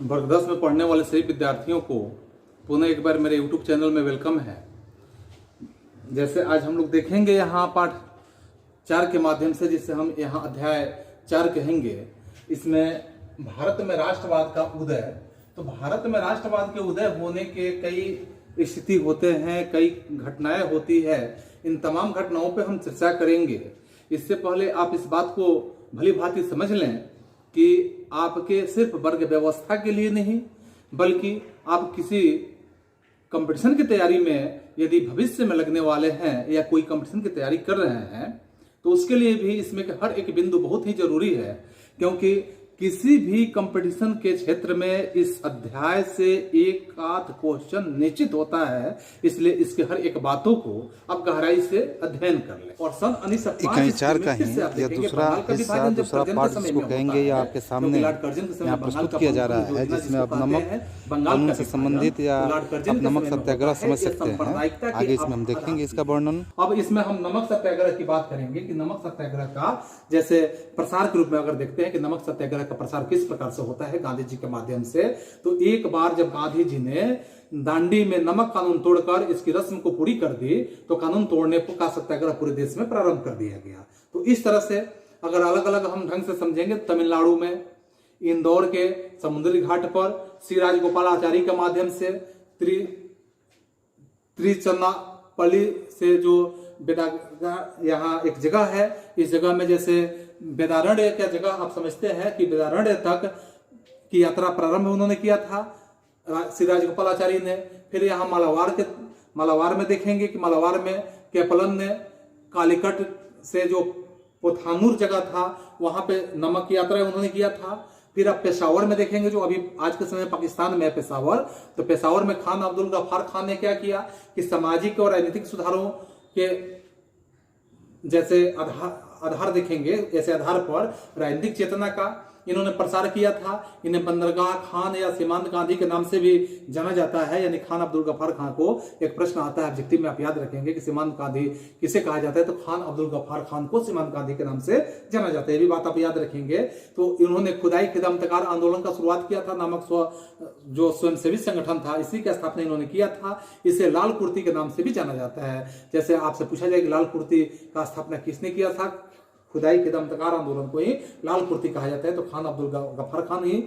वर्ग 10 में पढ़ने वाले सभी विद्यार्थियों को पुनः एक बार मेरे YouTube चैनल में वेलकम है। जैसे आज हम लोग देखेंगे यहाँ पाठ 4 के माध्यम से, जिसे हम यहाँ अध्याय 4 कहेंगे। इसमें भारत में राष्ट्रवाद का उदय। तो भारत में राष्ट्रवाद के उदय होने के कई स्थिति होते हैं, कई घटनाएं होती है। इन तमाम घटनाओं पे हम चर्चा करेंगे। इससे पहले आप इस बात को भली भांति समझ लें कि आपके सिर्फ वर्ग व्यवस्था के लिए नहीं, बल्कि आप किसी कंपटीशन की तैयारी में यदि भविष्य में लगने वाले हैं या कोई कंपटीशन की तैयारी कर रहे हैं, तो उसके लिए भी इसमें हर एक बिंदु बहुत ही जरूरी है। क्योंकि किसी भी कंपटीशन के क्षेत्र में इस अध्याय से एक आध क्वेश्चन निश्चित होता है, इसलिए इसके हर एक बातों को आप गहराई से अध्ययन कर लें। और सन 1904 का ही या दूसरा हिस्सा, दूसरा पार्ट जिसको कहेंगे, या आपके सामने यहाँ प्रस्तुत किया जा रहा है, जिसमें आप नमक कानून से संबंधित या आप नमक सत्याग्रह समझ सकते हैं। आगे इसमें हम देखेंगे इसका वर्णन। अब इसमें हम नमक सत्याग्रह की बात करेंगे कि नमक सत्याग्रह का जैसे प्रसार के रूप में अगर देखते हैं कि नमक सत्याग्रह का प्रसार किस प्रकार से होता है गांधी जी के माध्यम से। तो एक बार जब गांधी जी ने दांडी में नमक कानून तोड़कर इसकी रस्म को पूरी कर दी, तो कानून तोड़ने का सत्याग्रह पूरे देश में प्रारंभ कर दिया गया। तो इस तरह से अगर अलग अलग हम ढंग से समझेंगे, तमिलनाडु में इंदौर के समुद्री घाट पर श्री राजगोपालाचारी के माध्यम से त्रिचन्नापल्ली से जो यहाँ एक जगह है, इस जगह में जैसे वेदारण्य क्या जगह आप समझते हैं कि वेदारण्य तक की यात्रा प्रारंभ उन्होंने किया था श्री राजगोपालाचारी ने। फिर यहाँ मालावार में देखेंगे कि मालावार में कैपलन ने कालीकट से जो पोथानूर जगह था वहां पे नमक की यात्रा उन्होंने किया था। फिर आप पेशावर में देखेंगे, जो अभी आज के समय पाकिस्तान में है पेशावर। तो पेशावर में खान अब्दुल गफ्फार खान ने क्या किया कि सामाजिक और राजनीतिक सुधारों के जैसे आधार देखेंगे, ऐसे आधार पर राजनीतिक चेतना का इन्होंने प्रसार किया था। इन्हें बंदरगाह खान या सीमांत गांधी के नाम से भी जाना जाता है, यानी खान अब्दुल गफ्फार खान को एक प्रश्न आता है ऑब्जेक्टिव में, आप याद रखेंगे कि सीमांत गांधी किसे कहा जाता है, तो खान अब्दुल गफ्फार खान को सीमांत गांधी के नाम से जाना जाता है। ये भी बात आप याद रखेंगे। तो इन्होंने खुदाई खिदमतकार आंदोलन का शुरुआत किया था। नामक जो स्वयंसेवी संगठन था, इसी की स्थापना इन्होंने किया था। इसे लाल कुर्ती के नाम से भी जाना जाता है। जैसे आपसे पूछा जाए कि लाल कुर्ती का स्थापना किसने किया था, खुदाई खिदमतकार आंदोलन को ही लाल कुर्ती कहा जाता है, तो खान अब्दुल गफ्फार खान ही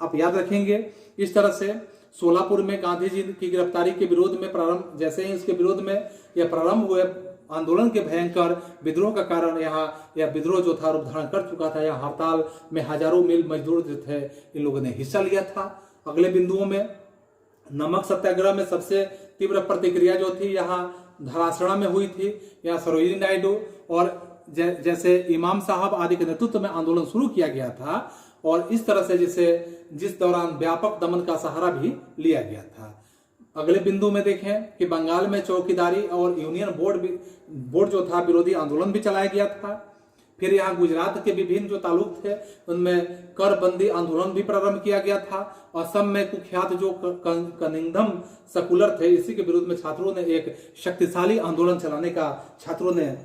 आप याद रखेंगे। इस तरह से सोलापुर में गांधी जी की गिरफ्तारी के विरोध में प्रारंभ, जैसे ही इसके विरोध में यह प्रारंभ हुए आंदोलन के भयंकर विद्रोह का कारण यहाँ यह विद्रोह जो था रूप धारण कर चुका था। यहाँ हड़ताल में हजारों मिल मजदूर जो थे, इन लोगों ने हिस्सा लिया था। अगले बिंदुओं में नमक सत्याग्रह में सबसे तीव्र प्रतिक्रिया जो थी यहाँ धरासड़ा में हुई थी। यहाँ सरोजिनी नायडू और जैसे इमाम साहब आदि के नेतृत्व में आंदोलन शुरू किया गया था, और इस तरह से जिस दौरान व्यापक दमन का सहारा भी लिया गया था। अगले बिंदु में देखें कि बंगाल में चौकीदारी और यूनियन बोर्ड जो था विरोधी आंदोलन भी चलाया गया था। फिर यहाँ गुजरात के विभिन्न जो तालुक थे उनमें कर बंदी आंदोलन भी प्रारंभ किया गया था। असम में कुख्यात जो कनिंगधम सेकुलर थे, इसी के विरुद्ध में छात्रों ने एक शक्तिशाली आंदोलन चलाने का छात्रों ने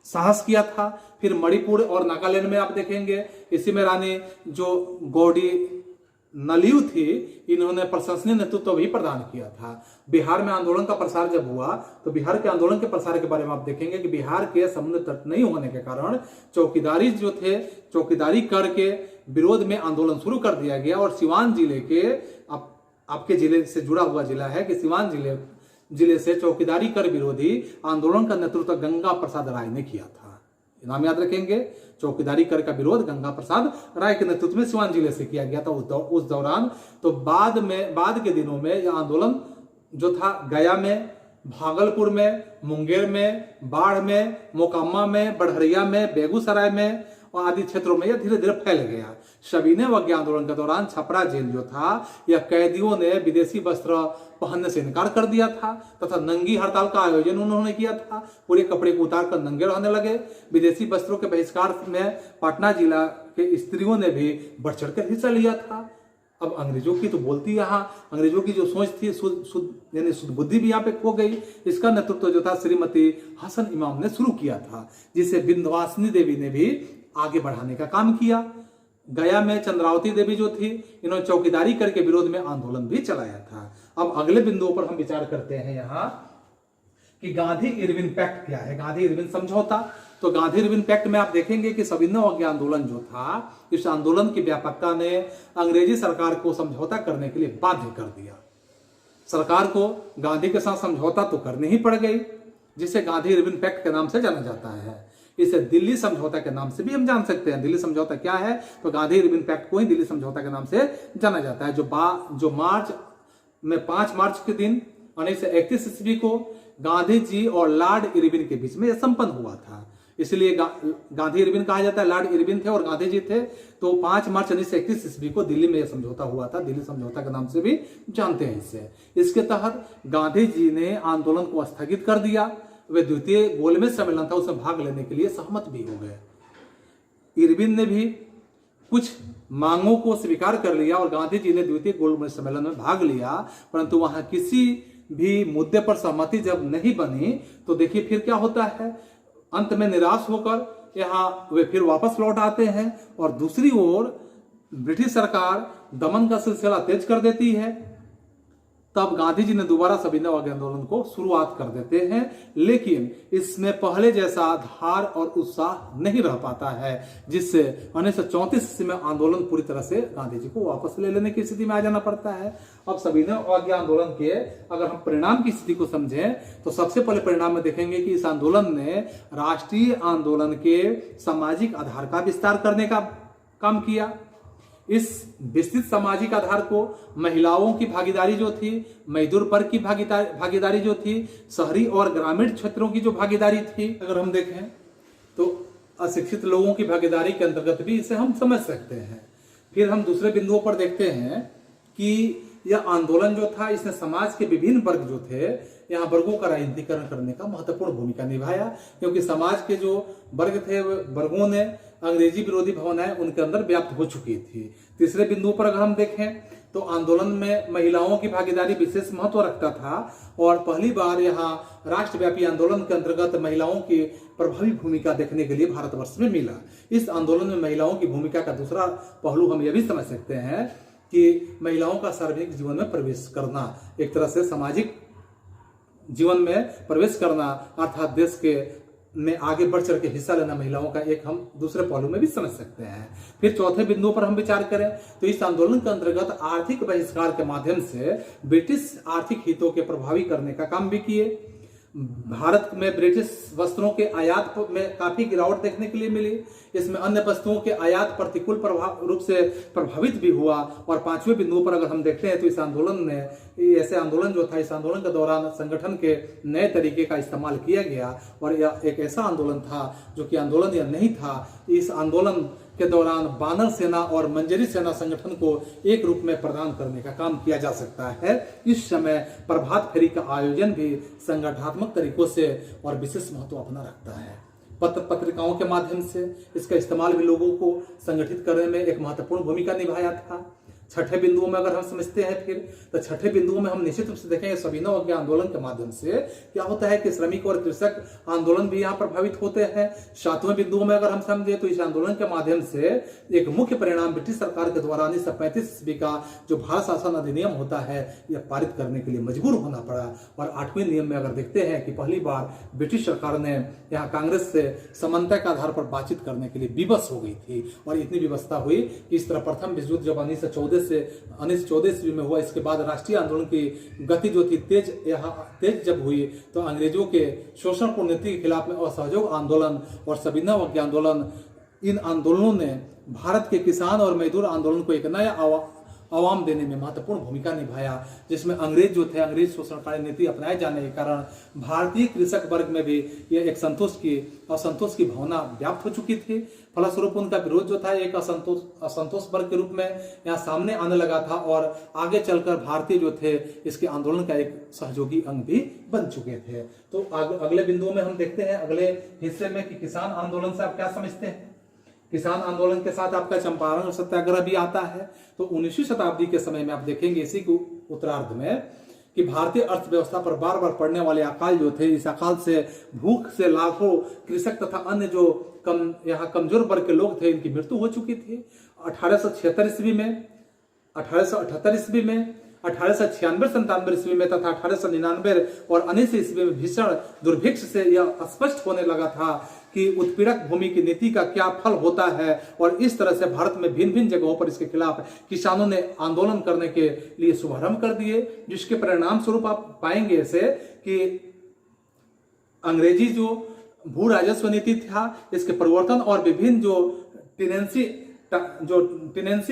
साहस किया था। फिर मणिपुर और नागालैंड में आप देखेंगे, इसी में रानी जो गौडी नलियू थी, इन्होंने प्रशंसनीय नेतृत्व भी प्रदान किया था। बिहार में आंदोलन का प्रसार जब हुआ, तो बिहार के आंदोलन के प्रसार के बारे में आप देखेंगे कि बिहार के समुद्र तट नहीं होने के कारण चौकीदारी जो थे, चौकीदारी कर के विरोध में आंदोलन शुरू कर दिया गया। और सिवान जिले के आपके जिले से जुड़ा हुआ जिला है कि सिवान जिले से चौकीदारी कर विरोधी आंदोलन का नेतृत्व गंगा प्रसाद राय ने किया था। नाम याद रखेंगे, चौकीदारी कर का विरोध गंगा प्रसाद राय के नेतृत्व में सिवान जिले से किया गया था उस दौरान। तो बाद के दिनों में यह आंदोलन जो था गया में, भागलपुर में, मुंगेर में, बाढ़ में, मोकामा में, बढ़हरिया में, बेगूसराय में और आदि क्षेत्रों में यह धीरे धीरे फैल गया। सविनय अवज्ञा आंदोलन के दौरान छपरा जेल जो था, यह कैदियों ने विदेशी वस्त्र पहनने से इनकार कर दिया था तथा नंगी हड़ताल का आयोजन उन्होंने किया था। पूरे कपड़े को उतार कर नंगे रहने लगे। विदेशी वस्त्रों के बहिष्कार में पटना जिला के स्त्रियों ने भी बढ़ चढ़ कर हिस्सा लिया था। अब अंग्रेजों की तो बोलती यहाँ अंग्रेजों की जो सोच थी यानी शुद्ध बुद्धि भी यहाँ पे खो गई। इसका नेतृत्व जो था श्रीमती हसन इमाम ने शुरू किया था, जिसे विंध्यवासिनी देवी ने भी आगे बढ़ाने का काम किया। गया में चंद्रावती देवी जो थी, इन्होंने चौकीदारी करके विरोध में आंदोलन भी चलाया था। अब अगले बिंदुओं पर हम विचार करते हैं यहाँ कि गांधी इरविन पैक्ट क्या है, गांधी इरविन समझौता। तो गांधी इरविन पैक्ट में आप देखेंगे कि सविनय अवज्ञा आंदोलन जो था, इस आंदोलन की व्यापकता ने अंग्रेजी सरकार को समझौता करने के लिए बाध्य कर दिया। सरकार को गांधी के साथ समझौता तो करनी ही पड़ गई, जिसे गांधी इरविन पैक्ट के नाम से जाना जाता है। इसे दिल्ली समझौता के नाम से भी हम जान सकते हैं। दिल्ली समझौता क्या है, तो गांधी इरविन पैक्ट को ही दिल्ली समझौता के नाम से जाना जाता है, जो मार्च में 5 मार्च के दिन 1931 ईस्वी को गांधी जी और लॉर्ड इरविन के बीच में यह संपन्न हुआ था। इसलिए गांधी इरविन कहा जाता है, लॉर्ड इरविन थे और गांधी जी थे। तो 5 मार्च 1931 ईस्वी को दिल्ली में यह समझौता हुआ था, दिल्ली समझौता के नाम से भी जानते हैं इसे। इसके तहत गांधी जी ने आंदोलन को स्थगित कर दिया। वे द्वितीय गोलमेज सम्मेलन था, उसमें भाग लेने के लिए सहमत भी हो गए। इरविन ने भी कुछ मांगों को स्वीकार कर लिया और गांधी जी ने द्वितीय गोलमेज सम्मेलन में भाग लिया, परंतु वहां किसी भी मुद्दे पर सहमति जब नहीं बनी तो देखिए फिर क्या होता है। अंत में निराश होकर यहाँ वे फिर वापस लौट आते हैं और दूसरी ओर ब्रिटिश सरकार दमन का सिलसिला तेज कर देती है। तब गांधी जी ने दोबारा सविनय अवज्ञा आंदोलन को शुरुआत कर देते हैं, लेकिन इसमें पहले जैसा धार और उत्साह नहीं रह पाता है, जिससे 1934 में आंदोलन पूरी तरह से गांधी जी को वापस ले लेने की स्थिति में आ जाना पड़ता है। अब सविनय अवज्ञा आंदोलन के अगर हम परिणाम की स्थिति को समझें तो सबसे पहले परिणाम में देखेंगे कि इस आंदोलन ने राष्ट्रीय आंदोलन के सामाजिक आधार का विस्तार करने का काम किया। इस विस्तृत सामाजिक आधार को महिलाओं की भागीदारी जो थी, मजदूर वर्ग की भागीदारी जो थी, शहरी और ग्रामीण क्षेत्रों की जो भागीदारी थी, अगर हम देखें तो अशिक्षित लोगों की भागीदारी के अंतर्गत भी इसे हम समझ सकते हैं। फिर हम दूसरे बिंदुओं पर देखते हैं कि यह आंदोलन जो था, इसने समाज के विभिन्न वर्ग जो थे, यहाँ वर्गों का राजनीतिकरण करने का महत्वपूर्ण भूमिका निभाया, क्योंकि समाज के जो वर्ग थे, वर्गों ने अंग्रेजी विरोधी भावनाएं उनके अंदर व्याप्त हो चुकी थी। तीसरे बिंदु पर अगर हम देखें तो आंदोलन में महिलाओं की भागीदारी विशेष महत्व रखता था और पहली बार यहाँ राष्ट्रव्यापी आंदोलन के अंतर्गत महिलाओं की प्रभावी भूमिका देखने के लिए भारतवर्ष में मिला। इस आंदोलन में महिलाओं की भूमिका का दूसरा पहलू हम यह भी समझ सकते हैं कि महिलाओं का सार्वजनिक जीवन में प्रवेश करना, एक तरह से सामाजिक जीवन में प्रवेश करना, अर्थात देश के में आगे बढ़ चढ़ के हिस्सा लेना महिलाओं का एक हम दूसरे पहलू में भी समझ सकते हैं। फिर चौथे बिंदु पर हम विचार करें तो इस आंदोलन के अंतर्गत आर्थिक बहिष्कार के माध्यम से ब्रिटिश आर्थिक हितों के प्रभावी करने का काम भी किए। भारत में ब्रिटिश वस्त्रों के आयात में काफी गिरावट देखने के लिए मिली। इसमें अन्य वस्तुओं के आयात प्रतिकूल रूप से प्रभावित भी हुआ। और पांचवें बिंदु पर अगर हम देखते हैं तो इस आंदोलन ने, ऐसे आंदोलन जो था, इस आंदोलन के दौरान संगठन के नए तरीके का इस्तेमाल किया गया और यह एक ऐसा आंदोलन था जो कि आंदोलन यह नहीं था। इस आंदोलन के दौरान बानर सेना और मंजरी सेना संगठन को एक रूप में प्रदान करने का काम किया जा सकता है। इस समय प्रभात फेरी का आयोजन भी संगठनात्मक तरीकों से और विशेष महत्व अपना रखता है। पत्रिकाओं के माध्यम से इसका इस्तेमाल भी लोगों को संगठित करने में एक महत्वपूर्ण भूमिका निभाया था। छठे बिंदुओं में अगर हम समझते हैं फिर तो छठे बिंदुओं में हम निश्चित रूप से देखेंगे सविनय अवज्ञा आंदोलन के माध्यम से क्या होता है कि श्रमिक और कृषक आंदोलन भी यहाँ प्रभावित होते हैं। सातवें बिंदुओं में अगर हम समझे तो इस आंदोलन के माध्यम से एक मुख्य परिणाम ब्रिटिश सरकार के द्वारा 1935 ईस्वी का जो भारत शासन अधिनियम होता है यह पारित करने के लिए मजबूर होना पड़ा। और 8वें नियम में अगर देखते हैं कि पहली बार ब्रिटिश सरकार ने यहाँ कांग्रेस से समानता के आधार पर बातचीत करने के लिए विवश हो गई थी और इतनी व्यवस्था हुई कि इस तरह प्रथम विश्व युद्ध जब 1914 ईस्वी में हुआ, इसके बाद राष्ट्रीय आंदोलन की गति जो थी तेज जब हुई तो अंग्रेजों के शोषणपूर्ण नीति के खिलाफ में असहयोग आंदोलन और सविनय अवज्ञा आंदोलन, इन आंदोलनों ने भारत के किसान और मजदूर आंदोलन को एक नया आवाम देने में महत्वपूर्ण भूमिका निभाया, जिसमें अंग्रेज जो थे, अंग्रेज शोषणकारी नीति अपनाए जाने के कारण भारतीय कृषक वर्ग में भी यह एक असंतोष की भावना व्याप्त हो चुकी थी। फलस्वरूप उनका विरोध जो था एक असंतोष वर्ग के रूप में यहाँ सामने आने लगा था और आगे चलकर भारतीय जो थे इसके आंदोलन का एक सहयोगी अंग भी बन चुके थे। तो अगले बिंदुओं में हम देखते हैं अगले हिस्से में कि किसान आंदोलन से आप क्या समझते हैं। किसान आंदोलन के साथ आपका चंपारण सत्याग्रह भी आता है। तो 19वीं शताब्दी के समय में आप देखेंगे इसी को उत्तरार्ध में कि भारतीय अर्थव्यवस्था पर बार बार पड़ने वाले अकाल जो थे, इस अकाल से भूख से लाखों कृषक तथा अन्य जो यहाँ कमजोर वर्ग के लोग थे, इनकी मृत्यु हो चुकी थी। 1876 ईस्वी में, 1878 ईस्वी में, 1896-97 ईस्वी में तथा 1899 और 19 ईस्वी में भीषण दुर्भिक्ष से यह स्पष्ट होने लगा था कि उत्पीड़क भूमि की नीति का क्या फल होता है। और इस तरह से भारत में भिन्न भिन्न जगहों पर इसके खिलाफ किसानों ने आंदोलन करने के लिए शुभारंभ कर दिए, जिसके परिणाम स्वरूप आप पाएंगे ऐसे कि अंग्रेजी जो भू राजस्व नीति था, इसके परिवर्तन और विभिन्न जो टेनेंसी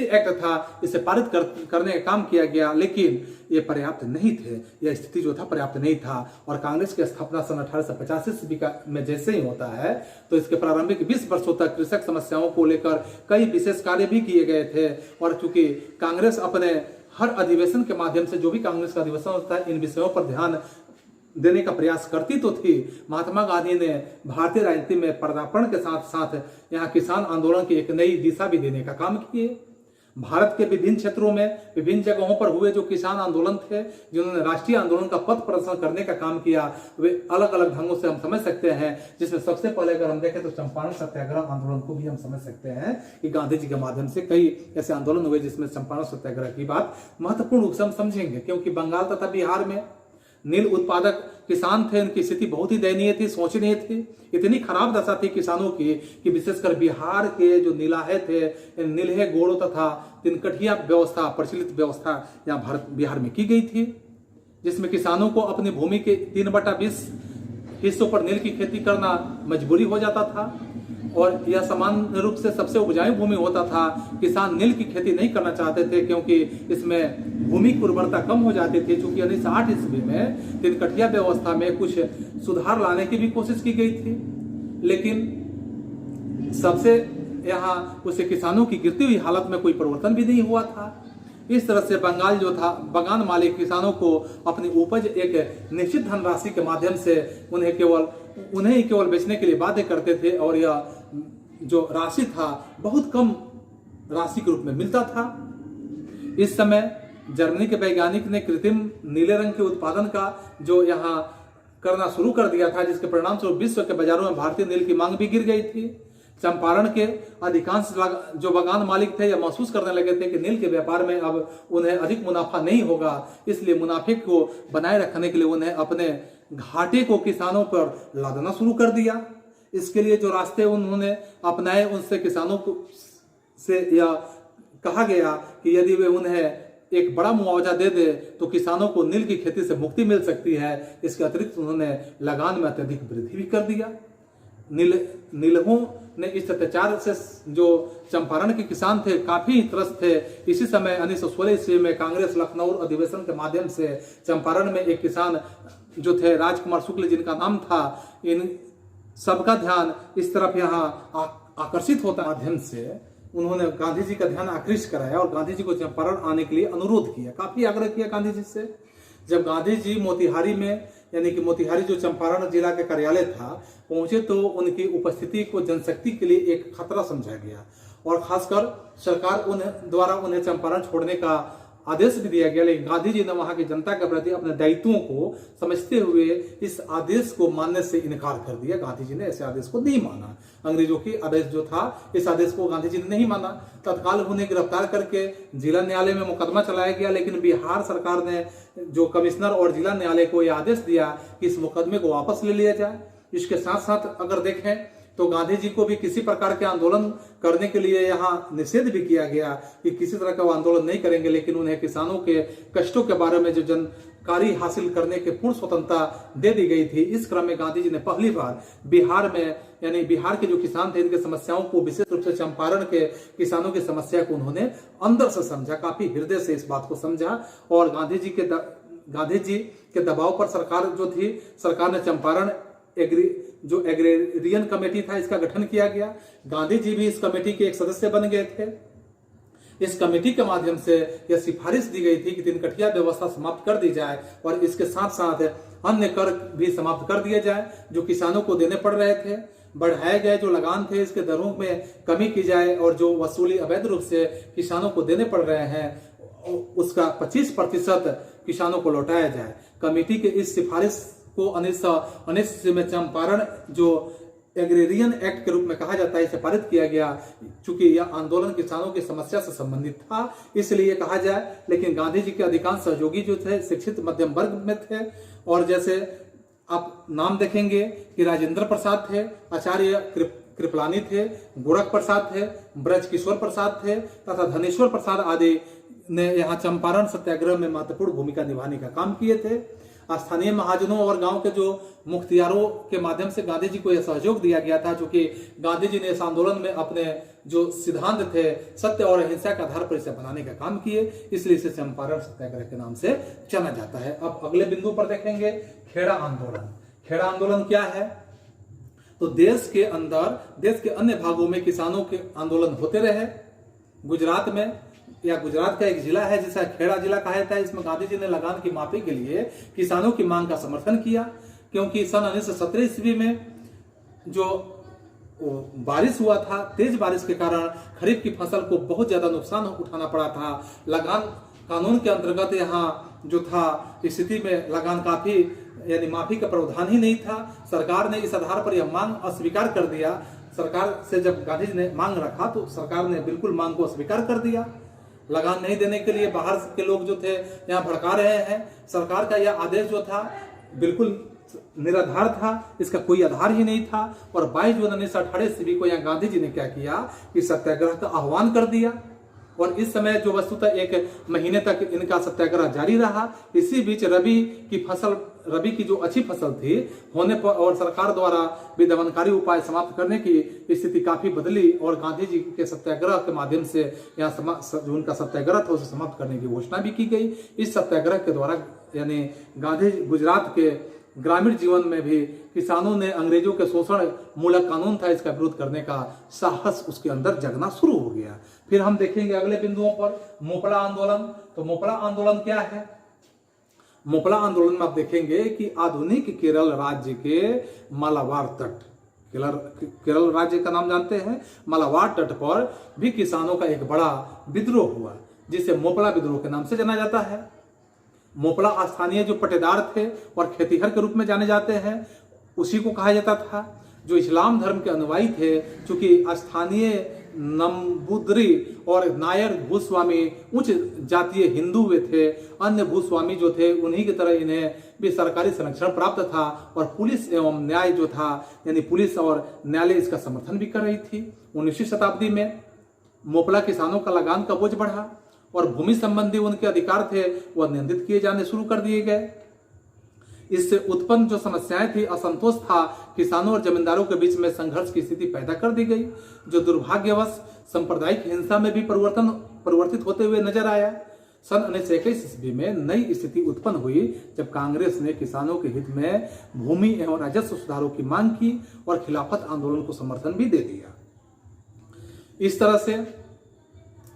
एक्ट था, इसे पारित करने का काम किया गया, लेकिन ये पर्याप्त नहीं थे। यह स्थिति जो था पर्याप्त नहीं था। और कांग्रेस की स्थापना सन 1885 ईस्वी में जैसे ही होता है, तो इसके प्रारंभिक 20 वर्षों तक कृषक समस्याओं को लेकर कई विशेष कार्य भी किए गए थे। और चूंकि कांग्रेस अपने हर अधिवेशन के माध्यम से, जो भी कांग्रेस का अधिवेशन होता है, इन विषयों पर ध्यान देने का प्रयास करती तो थी, महात्मा गांधी ने भारतीय राजनीति में पदार्पण के साथ साथ यहाँ किसान आंदोलन की एक नई दिशा भी देने का काम किए। भारत के विभिन्न क्षेत्रों में, विभिन्न जगहों पर हुए जो किसान आंदोलन थे, जिन्होंने राष्ट्रीय आंदोलन का पथ प्रदर्शन करने का काम किया, वे अलग अलग ढंगों से हम समझ सकते हैं। जिसमें सबसे पहले अगर हम देखें तो चंपारण सत्याग्रह आंदोलन को भी हम समझ सकते हैं कि गांधी जी के माध्यम से कई ऐसे आंदोलन हुए जिसमें चंपारण सत्याग्रह की बात महत्वपूर्ण रूप से हम समझेंगे। क्योंकि बंगाल तथा बिहार में नील उत्पादक किसान थे, उनकी स्थिति बहुत ही दयनीय थी, शोचनीय थी। इतनी खराब दशा थी किसानों की कि विशेषकर बिहार के जो नीलाहे थे, नीलहे गोड़ों तथा तिनकठिया व्यवस्था, प्रचलित व्यवस्था यहाँ बिहार में की गई थी, जिसमें किसानों को अपनी भूमि के 3/20 हिस्सों पर नील की खेती करना मजबूरी हो जाता था। और यह सामान्य रूप से सबसे उपजाऊ भूमि होता था। किसान नील की खेती नहीं करना चाहते थे क्योंकि इसमें भूमि की उर्वरता कम हो जाती थी। चूंकि 1960 ईस्वी में तिनकठिया व्यवस्था में कुछ सुधार लाने की भी कोशिश की गई थी, लेकिन सबसे यहाँ उसे किसानों की गिरती हुई हालत में कोई परिवर्तन भी नहीं हुआ था। इस तरह से बंगाल जो था, बगान मालिक किसानों को अपनी उपज एक निश्चित धनराशि के माध्यम से उन्हें केवल बेचने के लिए बाध्य करते थे। और यह जो राशि था बहुत कम राशि के रूप में मिलता था। इस समय जर्मनी के वैज्ञानिक ने कृत्रिम नीले रंग के उत्पादन का जो यहाँ करना शुरू कर दिया था, जिसके परिणाम स्वरूप विश्व के बाजारों में भारतीय नील की मांग भी गिर गई थी। चंपारण के अधिकांश जो बगान मालिक थे, यह महसूस करने लगे थे कि नील के व्यापार में अब उन्हें अधिक मुनाफा नहीं होगा। इसलिए मुनाफे को बनाए रखने के लिए उन्हें अपने घाटे को किसानों पर लादना शुरू कर दिया। इसके लिए जो रास्ते उन्होंने अपनाए, उनसे किसानों को से यह कहा गया कि यदि वे उन्हें एक बड़ा मुआवजा दे दे तो किसानों को नील की खेती से मुक्ति मिल सकती है। इसके अतिरिक्त उन्होंने लगान में अत्यधिक वृद्धि भी कर दिया। नीलहों ने इस अत्याचार से जो चंपारण के किसान थे काफी त्रस्त थे। इसी समय 1916 ईस्वी में कांग्रेस लखनऊ अधिवेशन के माध्यम से चंपारण में एक किसान जो थे राजकुमार शुक्ल, जिनका नाम था, इन सबका ध्यान इस तरफ यहाँ आकर्षित होता माध्यम से उन्होंने गांधी जी का ध्यान आकृष्ट कराया और गांधी जी को चंपारण आने के लिए अनुरोध किया, काफी आग्रह किया गांधी जी से। जब गांधी जी मोतिहारी में, यानी कि मोतिहारी जो चंपारण जिला के कार्यालय था, पहुंचे तो उनकी उपस्थिति को जनशक्ति के लिए एक खतरा समझा गया और खासकर सरकार द्वारा उन्हें चंपारण छोड़ने का आदेश भी दिया गया। लेकिन गांधी जी ने वहां की जनता के प्रति अपने दायित्वों को समझते हुए इस आदेश को मानने से इनकार कर दिया। गांधी जी ने ऐसे आदेश को नहीं माना। अंग्रेजों की आदेश जो था, इस आदेश को गांधी जी ने नहीं माना। तत्काल उन्हें गिरफ्तार करके जिला न्यायालय में मुकदमा चलाया गया। लेकिन बिहार सरकार ने जो कमिश्नर और जिला न्यायालय को यह आदेश दिया कि इस मुकदमे को वापस ले लिया जाए। इसके साथ साथ अगर देखें तो गांधी जी को भी किसी प्रकार के आंदोलन करने के लिए यहाँ निषेध भी किया गया कि किसी तरह का वो आंदोलन नहीं करेंगे। लेकिन उन्हें किसानों के कष्टों के बारे में जो जानकारी हासिल करने की पूर्ण स्वतंत्रता दे दी गई थी। इस क्रम में गांधी जी ने पहली बार बिहार में, यानी बिहार के जो किसान थे, इनके समस्याओं को, विशेष रूप से चंपारण के किसानों की समस्या को उन्होंने अंदर से समझा, काफी हृदय से इस बात को समझा। और गांधी जी के दबाव पर सरकार ने चंपारण जो एग्रेरियन कमेटी था, इसका गठन किया गया। गांधी जी भी इस कमेटी के एक सदस्य बन गए थे। इस कमेटी के माध्यम से यह सिफारिश दी गई थी कि तिनकठिया व्यवस्था समाप्त कर दी जाए और इसके साथ साथ अन्य कर भी समाप्त कर दिए जाए जो किसानों को देने पड़ रहे थे। बढ़ाए गए जो लगान थे, इसके दरों में कमी की जाए और जो वसूली अवैध रूप से किसानों को देने पड़ रहे हैं उसका 25% किसानों को लौटाया जाए। कमेटी के इस सिफारिश को 1979 में चंपारण जो एग्रेरियन एक्ट के रूप में कहा जाता है इसे पारित किया गया। चूंकि यह आंदोलन किसानों की समस्या से संबंधित था इसलिए कहा जाए, लेकिन गांधी जी के अधिकांश सहयोगी जो थे शिक्षित मध्यम वर्ग में थे। और जैसे आप नाम देखेंगे कि राजेंद्र प्रसाद थे, आचार्य कृपलानी थे, गोरख प्रसाद थे, ब्रजकिशोर प्रसाद थे तथा धनेश्वर प्रसाद आदि ने यहाँ चंपारण सत्याग्रह में महत्वपूर्ण भूमिका निभाने का काम किए थे। स्थानीय महाजनों और गांव के जो मुख्तियारों के माध्यम से गांधी जी को यह सहयोग दिया गया था, जो कि गांधी जी ने इस आंदोलन में अपने जो सिद्धांत थे सत्य और अहिंसा के आधार पर इसे बनाने का काम किए, इसलिए इसे चंपारण सत्याग्रह के नाम से जाना जाता है। अब अगले बिंदु पर देखेंगे खेड़ा आंदोलन। खेड़ा आंदोलन क्या है? तो देश के अंदर, देश के अन्य भागों में किसानों के आंदोलन होते रहे। गुजरात में या गुजरात का एक जिला है जिसे खेड़ा जिला कहा जाता है, इसमें गांधी जी ने लगान की माफी के लिए किसानों की मांग का समर्थन किया, क्योंकि सन 1917 ईस्वी में जो बारिश हुआ था, तेज बारिश के कारण खरीफ की फसल को बहुत ज्यादा नुकसान उठाना पड़ा था। लगान कानून के अंतर्गत यहाँ जो था स्थिति में लगान काफी यानी माफी का प्रावधान ही नहीं था। सरकार ने इस आधार पर यह मांग अस्वीकार कर दिया। सरकार से जब गांधी जी ने मांग रखा तो सरकार ने बिल्कुल मांग को अस्वीकार कर दिया। लगान नहीं देने के लिए बाहर के लोग जो थे यहाँ भड़का रहे हैं। सरकार का यह आदेश जो था बिल्कुल निराधार था, इसका कोई आधार ही नहीं था। और 22 जून 1918 ईस्वी को यहाँ गांधी जी ने क्या किया कि सत्याग्रह का आह्वान कर दिया। और इस समय जो वस्तुतः 1 महीने तक इनका सत्याग्रह जारी रहा। इसी बीच रबी की जो अच्छी फसल थी होने पर और सरकार द्वारा भी दमनकारी उपाय समाप्त करने की स्थिति काफी बदली और गांधी जी के सत्याग्रह के माध्यम से यहाँ जो उनका सत्याग्रह था उसे समाप्त करने की घोषणा भी की गई। इस सत्याग्रह के द्वारा यानी गांधी गुजरात के ग्रामीण जीवन में भी किसानों ने अंग्रेजों के शोषण मूलक कानून था इसका विरोध करने का साहस उसके अंदर जगना शुरू हो गया। फिर हम देखेंगे अगले बिंदुओं पर मोपला आंदोलन। तो मोपला आंदोलन क्या है? मोपला आंदोलन में आप देखेंगे कि आधुनिक केरल राज्य के मालाबार तट, केरल राज्य का नाम जानते हैं, मालाबार तट पर भी किसानों का एक बड़ा विद्रोह हुआ जिसे मोपला विद्रोह के नाम से जाना जाता है। मोपला स्थानीय जो पटेदार थे और खेतीहर के रूप में जाने जाते हैं उसी को कहा जाता था, जो इस्लाम धर्म के अनुयायी थे। चूंकि स्थानीय नंबूदरी और नायर भूस्वामी उच्च जातीय हिंदू वे थे, अन्य भूस्वामी जो थे उन्हीं की तरह इन्हें भी सरकारी संरक्षण प्राप्त था और पुलिस एवं न्याय जो था यानी पुलिस और न्यायालय इसका समर्थन भी कर रही थी। 19वीं शताब्दी में मोपला किसानों का लगान का बोझ बढ़ा और भूमि संबंधी उनके अधिकार थे वह नियंत्रित किए जाने शुरू कर दिए गए। इससे उत्पन्न जो समस्याएं थी, असंतोष था, किसानों और जमींदारों के बीच में संघर्ष की स्थिति पैदा कर दी गई, जो दुर्भाग्यवश सांप्रदायिक हिंसा में भी परिवर्तित होते हुए नजर आया। सन 1921 ईस्वी में नई स्थिति उत्पन्न हुई जब कांग्रेस ने किसानों के हित में भूमि एवं राजस्व सुधारों की मांग की और खिलाफत आंदोलन को समर्थन भी दे दिया। इस तरह से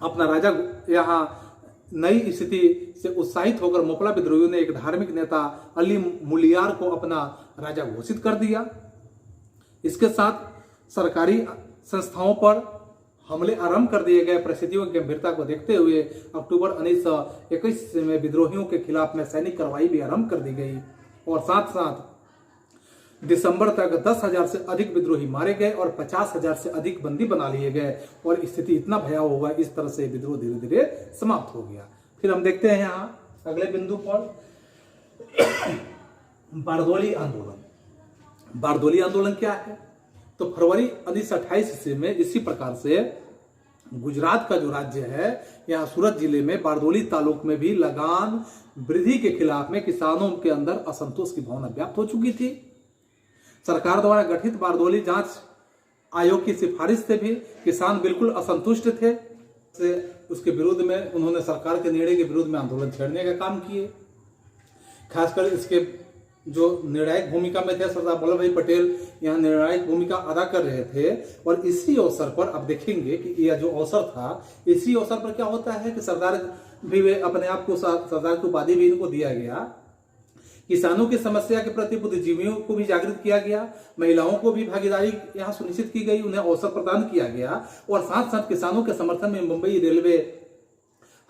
अपना राजा यहाँ नई स्थिति से उत्साहित होकर मोपला विद्रोहियों ने एक धार्मिक नेता अली मुलियार को अपना राजा घोषित कर दिया। इसके साथ सरकारी संस्थाओं पर हमले आरंभ कर दिए गए। परिस्थितियों की गंभीरता को देखते हुए अक्टूबर 1921 में विद्रोहियों के खिलाफ में सैनिक कार्रवाई भी आरंभ कर दी गई और साथ साथ दिसंबर तक 10,000 से अधिक विद्रोही मारे गए और 50,000 से अधिक बंदी बना लिए गए और स्थिति इतना भयावह हुआ। इस तरह से विद्रोह धीरे धीरे समाप्त हो गया। फिर हम देखते हैं यहाँ अगले बिंदु पर बारदोली आंदोलन। बारदोली आंदोलन क्या है? तो फरवरी 1928 ईस्वी में इसी प्रकार से गुजरात का जो राज्य है यहाँ सूरत जिले में बारदोली तालुक में भी लगान वृद्धि के खिलाफ में किसानों के अंदर असंतोष की भावना व्याप्त हो चुकी थी। सरकार द्वारा गठित बारदोली जांच आयोग की सिफारिश से भी किसान बिल्कुल असंतुष्ट थे। उसके विरोध में उन्होंने सरकार के निर्णय के विरोध में आंदोलन छेड़ने का काम किए। खासकर इसके जो निर्णायक भूमिका में थे सरदार वल्लभ भाई पटेल यहाँ निर्णायक भूमिका अदा कर रहे थे। और इसी अवसर पर आप देखेंगे कि यह जो अवसर था, इसी अवसर पर क्या होता है कि सरदार भी वे अपने आप को सरदार की उपाधि भी इनको दिया गया। किसानों की समस्या के प्रति बुद्धिजीवियों को भी जागृत किया गया, महिलाओं को भी भागीदारी यहाँ सुनिश्चित की गई, उन्हें अवसर प्रदान किया गया और साथ साथ किसानों के समर्थन में मुंबई रेलवे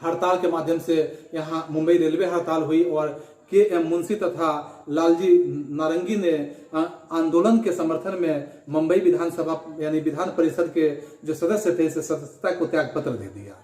हड़ताल के माध्यम से यहाँ मुंबई रेलवे हड़ताल हुई और के.एम. मुंशी तथा लालजी नारंगी ने आंदोलन के समर्थन में मुंबई विधानसभा यानी विधान परिषद के जो सदस्य थे इस सदस्यता को त्याग पत्र दे दिया।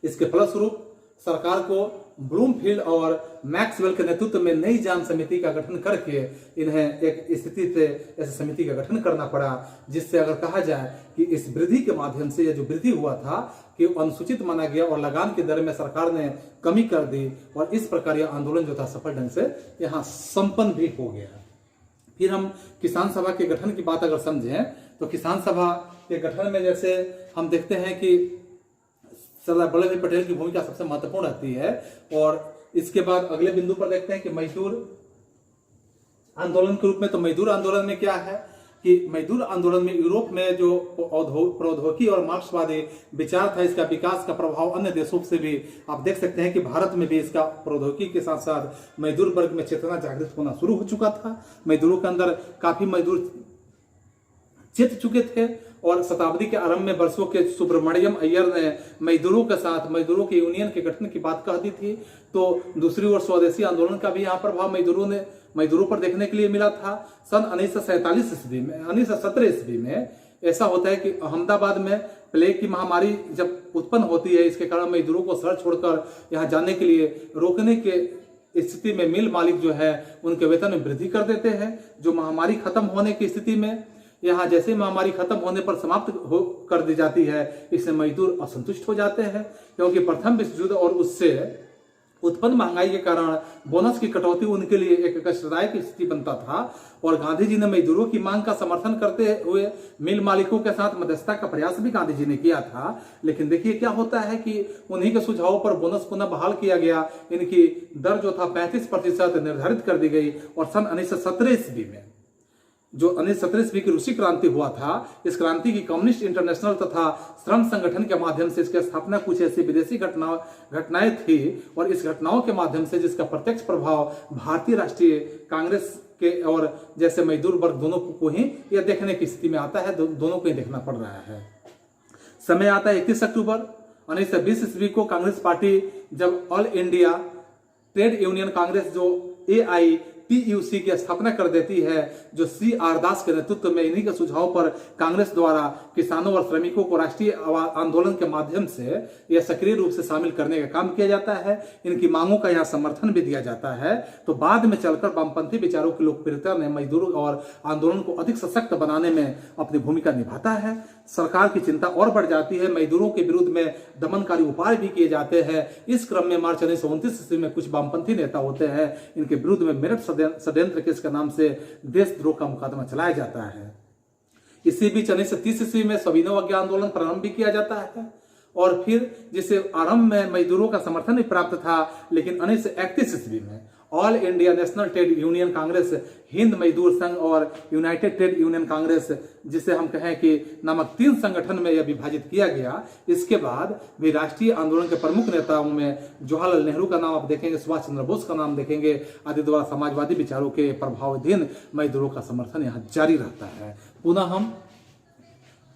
इसके फलस्वरूप सरकार को ब्लूमफील्ड और मैक्सवेल के नेतृत्व में नई जांच समिति का गठन करके इन्हें एक स्थिति से ऐसी समिति का गठन करना पड़ा, जिससे अगर कहा जाए कि इस वृद्धि के माध्यम से यह जो वृद्धि हुआ था कि अनुसूचित माना गया और लगान की दर में सरकार ने कमी कर दी और इस प्रकार यह आंदोलन जो था सफल ढंग से यहाँ संपन्न भी हो गया। फिर हम किसान सभा के गठन की बात अगर समझें तो किसान सभा के गठन में जैसे हम देखते हैं कि सरदार वल्लभ भाई पटेल की भूमिका सबसे महत्वपूर्ण रहती है। और इसके बाद अगले बिंदु पर देखते हैं कि मजदूर आंदोलन के रूप में, तो मजदूर आंदोलन में क्या है कि मजदूर आंदोलन में यूरोप में जो प्रौद्योगिकी और मार्क्सवादी विचार था इसका विकास का प्रभाव अन्य देशों से भी आप देख सकते हैं कि भारत में भी इसका प्रौद्योगिकी के साथ साथ मजदूर वर्ग में चेतना जागृत होना शुरू हो चुका था। मजदूरों के अंदर काफी मजदूर चेत चुके थे और शताब्दी के आरंभ में वर्षों के सुब्रमण्यम अय्यर ने मजदूरों के साथ मजदूरों के यूनियन के गठन की बात कह दी थी। तो दूसरी ओर स्वदेशी आंदोलन का भी यहाँ प्रभाव मजदूरों पर देखने के लिए मिला था। सन 1917 ईस्वी में ऐसा होता है कि अहमदाबाद में प्लेग की महामारी जब उत्पन्न होती है, इसके कारण मजदूरों को शहर छोड़कर यहाँ जाने के लिए रोकने के स्थिति में मिल मालिक जो है उनके वेतन में वृद्धि कर देते हैं। जो महामारी खत्म होने की स्थिति में यहाँ जैसे महामारी खत्म होने पर समाप्त कर दी जाती है, इससे मजदूर असंतुष्ट हो जाते हैं क्योंकि प्रथम विश्व युद्ध और उससे उत्पन्न महंगाई के कारण बोनस की कटौती उनके लिए एक कष्टदायक स्थिति बनता था। और गांधी जी ने मजदूरों की मांग का समर्थन करते हुए मिल मालिकों के साथ मध्यस्थता का प्रयास भी गांधी जी ने किया था। लेकिन देखिए क्या होता है कि उन्हीं के सुझावों पर बोनस पुनः बहाल किया गया। इनकी दर जो था 35% निर्धारित कर दी गई और सन 1917 ईस्वी में जो 1917 ईस्वी की रूसी क्रांति हुआ था, इस क्रांति की कम्युनिस्ट इंटरनेशनल तथा श्रम संगठन के माध्यम से इसकी स्थापना कुछ ऐसी विदेशी घटनाएं थी और इस घटनाओं के माध्यम से जिसका प्रत्यक्ष प्रभाव भारतीय राष्ट्रीय कांग्रेस के और जैसे मजदूर वर्ग दोनों को ही यह देखने की स्थिति में आता है, दोनों को ही देखना पड़ रहा है। समय आता है 31 अक्टूबर 1920 ईस्वी को कांग्रेस पार्टी जब all India trade union Congress जो AITUC की स्थापना कर देती है, जो C.R. दास के नेतृत्व में इन्हीं के सुझाव पर कांग्रेस द्वारा किसानों और श्रमिकों को राष्ट्रीय आंदोलन के माध्यम से यह सक्रिय रूप से शामिल करने का काम किया जाता है। इनकी मांगों का यहाँ समर्थन भी दिया जाता है। तो बाद में चलकर वामपंथी विचारों की लोकप्रियता ने मजदूरों और आंदोलन को अधिक सशक्त बनाने में अपनी भूमिका निभाता है। सरकार की चिंता और बढ़ जाती है, मजदूरों के विरुद्ध में दमनकारी उपाय भी किए जाते हैं। इस क्रम में मार्च 1929 ईस्वी में कुछ वामपंथी नेता होते हैं, इनके विरुद्ध में मेरठ षड्यंत्र केस के नाम से देशद्रोह का मुकदमा चलाया जाता है। इसी बीच 1930 ईस्वी में सविनय अवज्ञा आंदोलन प्रारंभ भी किया जाता है और फिर जिसे आरंभ में मजदूरों का समर्थन भी प्राप्त था, लेकिन 1931 ईस्वी में all India national trade union Congress, Hind मजदूर संघ और यूनाइटेड ट्रेड यूनियन कांग्रेस, जिसे हम कहें कि नामक 3 संगठन में यह विभाजित किया गया। इसके बाद भी राष्ट्रीय आंदोलन के प्रमुख नेताओं में जवाहरलाल नेहरू का नाम आप देखेंगे, सुभाष चंद्र बोस का नाम देखेंगे आदि द्वारा समाजवादी विचारों के प्रभावाधीन मजदूरों का समर्थन यहाँ जारी रहता है। पुनः हम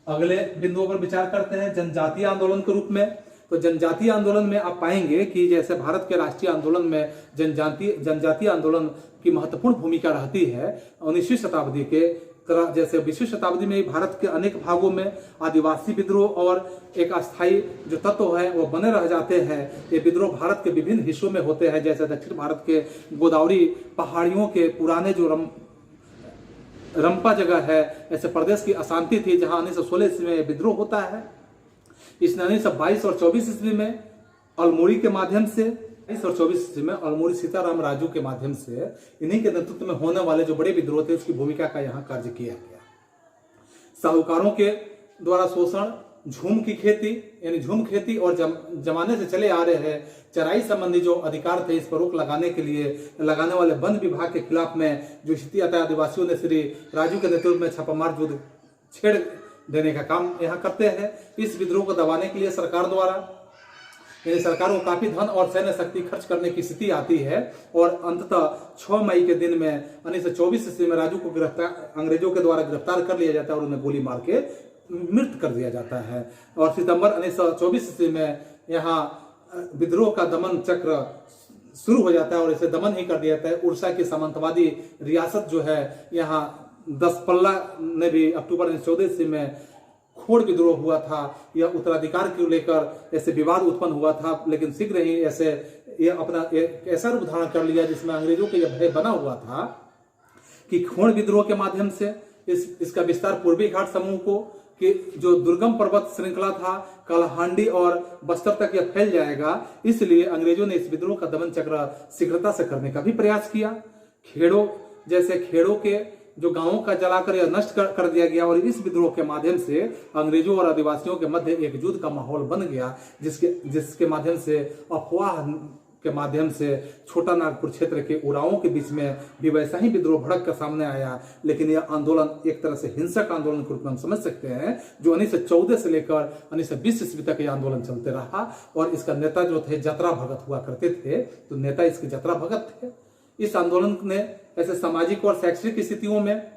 अगले बिंदुओं पर विचार करते हैं जनजातीय आंदोलन के रूप में। तो जनजातीय आंदोलन में आप पाएंगे कि जैसे भारत के राष्ट्रीय आंदोलन में जनजातीय आंदोलन की महत्वपूर्ण भूमिका रहती है। 19वीं शताब्दी के तरह जैसे 20वीं शताब्दी में भारत के अनेक भागों में आदिवासी विद्रोह और एक अस्थायी जो तत्व है वो बने रह जाते हैं। ये विद्रोह भारत के विभिन्न हिस्सों में होते हैं, जैसे दक्षिण भारत के गोदावरी पहाड़ियों के पुराने जो रंपा जगह है, ऐसे प्रदेश की अशांति थी जहां 1916 ईस्वी में विद्रोह होता है। इस 1922 और 24 ईस्वी में अल्मोड़ी के माध्यम से 22 और 24 ईस्वी में अल्मोड़ी सीताराम राजू के माध्यम से इन्हीं के नेतृत्व में होने वाले जो बड़े विद्रोह थे उसकी भूमिका का यहाँ कार्य किया गया। साहूकारों के द्वारा शोषण, झूम की खेती यानी झूम खेती और जमाने से चले आ रहे हैं चराई संबंधी जो अधिकार थे, इस पर रोक लगाने के लिए लगाने वाले वन विभाग के खिलाफ में जो स्थिति आता है, आदिवासियों ने श्री राजू के नेतृत्व में छापामार युद्ध छेड़ देने का काम यहाँ करते हैं। इस विद्रोह को दबाने के लिए सरकार द्वारा यानी सरकार को काफी धन और सैन्य शक्ति खर्च करने की स्थिति आती है और अंततः 6 मई के दिन में 1924 ईस्वी में राजू को अंग्रेजों के द्वारा गिरफ्तार कर लिया जाता है और उन्हें गोली मार के मृत कर दिया जाता है। और सितंबर 1924 ईस्वी में यहाँ विद्रोह का दमन चक्र शुरू हो जाता है और इसे दमन ही कर दिया जाता है। उड़ीसा की सामंतवादी रियासत जो है, यहाँ 10 पल्ला ने भी अक्टूबर 1914 ईस्वी में खोड़ विद्रोह हुआ था। यह उत्तराधिकार को लेकर ऐसे विवाद उत्पन्न हुआ था, लेकिन शीघ्र ही ऐसे यह अपना एक ऐसा रूप धारण कर लिया जिसमें अंग्रेजों के यह भय बना हुआ था कि खोड़ विद्रोह के माध्यम से इसका विस्तार पूर्वी घाट समूह को कि जो दुर्गम पर्वत श्रृंखला था कालाहांडी और बस्तर तक यह फैल जाएगा। इसलिए अंग्रेजों ने इस विद्रोह का दमन चक्र शीघ्रता से करने का भी प्रयास किया। खेड़ों जैसे खेड़ों के जो गांवों का जलाकर यह नष्ट कर दिया गया और इस विद्रोह के माध्यम से अंग्रेजों और आदिवासियों के मध्य एक युद्ध का माहौल बन गया, जिसके माध्यम से अफवाह के माध्यम से छोटा नागपुर क्षेत्र के उरावों के बीच में भी वैसा ही विद्रोह भड़क कर सामने आया। लेकिन यह आंदोलन एक तरह से हिंसक आंदोलन के रूप में हम समझ सकते हैं, जो 1914 से लेकर 1920 ईस्वी तक यह आंदोलन चलते रहा। और इसका नेता जो थे जतरा भगत हुआ करते थे, तो नेता इसके जतरा भगत थे। इस आंदोलन ने ऐसे सामाजिक और शैक्षणिक स्थितियों में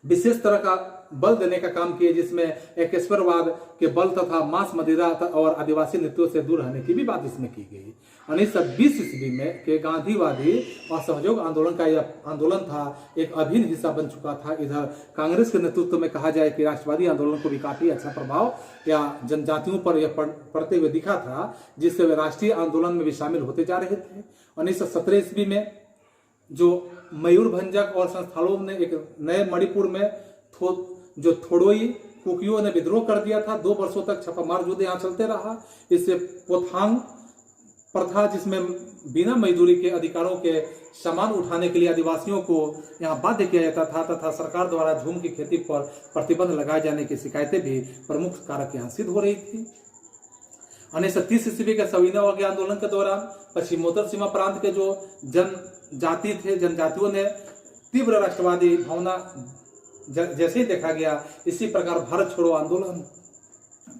विशेष तरह का बल देने का काम किया, जिसमें एकेश्वरवाद के बल तथा मांस मदिरा और आदिवासी नृत्यों से दूर रहने की भी बात इसमें की गई। 1920 ईस्वी में के गांधीवादी असहयोग आंदोलन का यह आंदोलन था एक अभिन्न हिस्सा बन चुका था। इधर कांग्रेस के नेतृत्व में कहा जाए कि राष्ट्रवादी आंदोलन को भी काफी अच्छा प्रभाव या जनजातियों पर यह पड़ते हुए दिखा था, जिससे वे राष्ट्रीय आंदोलन में भी शामिल होते जा रहे थे। 1917 ईस्वी में जो मयूरभंजक और संस्थानों ने एक नए मणिपुर में जो थोड़ोई कुकियों ने विद्रोह कर दिया था। 2 वर्षों तक छापामार युद्ध यहाँ चलते रहा। इससे पोथांग प्रथा, जिसमें बिना मजदूरी के अधिकारों के सामान उठाने के लिए आदिवासियों को यहाँ बाध्य किया जाता था तथा सरकार द्वारा झूम की खेती पर प्रतिबंध लगाए जाने की शिकायतें भी प्रमुख कारक यहाँ सिद्ध हो रही थी। 1930 ईस्वी के सविनय आंदोलन के दौरान पश्चिमोत्तर सीमा प्रांत के जो जनजातियों ने तीव्र राष्ट्रवादी भावना जैसे ही देखा गया, इसी प्रकार भारत छोड़ो आंदोलन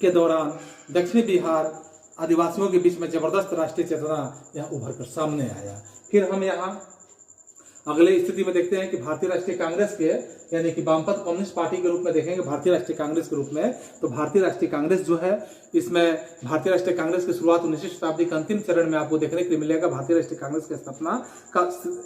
के दौरान दक्षिणी बिहार आदिवासियों के बीच में जबरदस्त राष्ट्रीय चेतना यहाँ उभर कर सामने आया। फिर हम यहाँ अगले स्थिति में देखते हैं कि भारतीय राष्ट्रीय कांग्रेस के यानी कि वामपंथ कम्युनिस्ट पार्टी के रूप में देखेंगे भारतीय राष्ट्रीय कांग्रेस के रूप में। तो भारतीय राष्ट्रीय कांग्रेस जो है, इसमें भारतीय राष्ट्रीय कांग्रेस की शुरुआत 19वीं शताब्दी के अंतिम चरण में आपको देखने के लिए मिलेगा। भारतीय राष्ट्रीय कांग्रेस की स्थापना का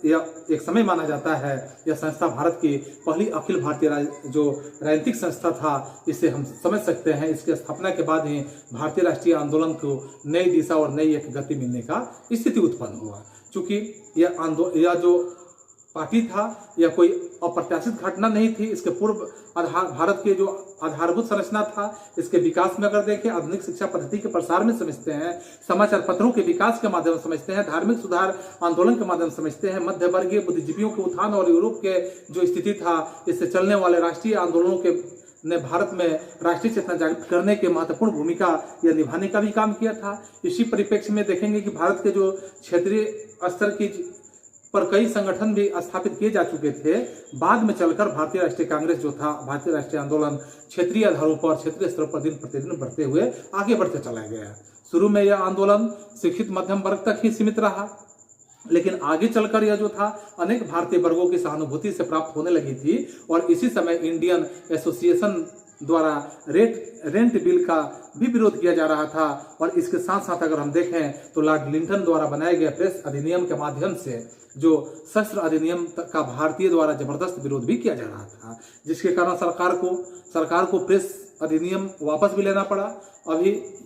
यह एक समय माना जाता है। यह संस्था भारत की पहली अखिल भारतीय जो राजनीतिक संस्था था, इसे हम समझ सकते हैं। इसकी स्थापना के बाद ही भारतीय राष्ट्रीय आंदोलन को नई दिशा और नई एक गति मिलने का स्थिति उत्पन्न हुआ। चूंकि यह जो पार्टी था, यह कोई अप्रत्याशित घटना नहीं थी। इसके पूर्व भारत के जो आधारभूत संरचना था, इसके विकास में अगर देखें, आधुनिक शिक्षा पद्धति के प्रसार में समझते हैं, समाचार पत्रों के विकास के माध्यम से समझते हैं, धार्मिक सुधार आंदोलन के माध्यम से समझते हैं, मध्य वर्गीय बुद्धिजीवियों के उत्थान और यूरोप के जो स्थिति था, इससे चलने वाले राष्ट्रीय आंदोलनों के ने भारत में राष्ट्रीय चेतना जागृत करने के महत्वपूर्ण भूमिका या निभाने का भी काम किया था। इसी परिप्रेक्ष्य में देखेंगे कि भारत के जो क्षेत्रीय स्तर की पर कई संगठन भी स्थापित किए जा चुके थे। बाद में चलकर भारतीय राष्ट्रीय कांग्रेस जो था, भारतीय राष्ट्रीय आंदोलन क्षेत्रीय आधारों पर, क्षेत्रीय स्तर पर दिन प्रतिदिन बढ़ते हुए आगे बढ़ते चला गया। शुरू में यह आंदोलन शिक्षित मध्यम वर्ग तक ही सीमित रहा, लेकिन आगे चलकर यह जो था अनेक भारतीय वर्गों की सहानुभूति से प्राप्त होने लगी थी। और इसी समय इंडियन एसोसिएशन द्वारा रेंट बिल का भी विरोध किया जा रहा था। और इसके साथ साथ अगर हम देखें तो लॉर्ड लिंटन द्वारा बनाए गए प्रेस अधिनियम के माध्यम से जो शस्त्र अधिनियम का भारतीय द्वारा जबरदस्त विरोध भी किया जा रहा था, जिसके कारण सरकार को प्रेस अधिनियम वापस भी लेना पड़ा।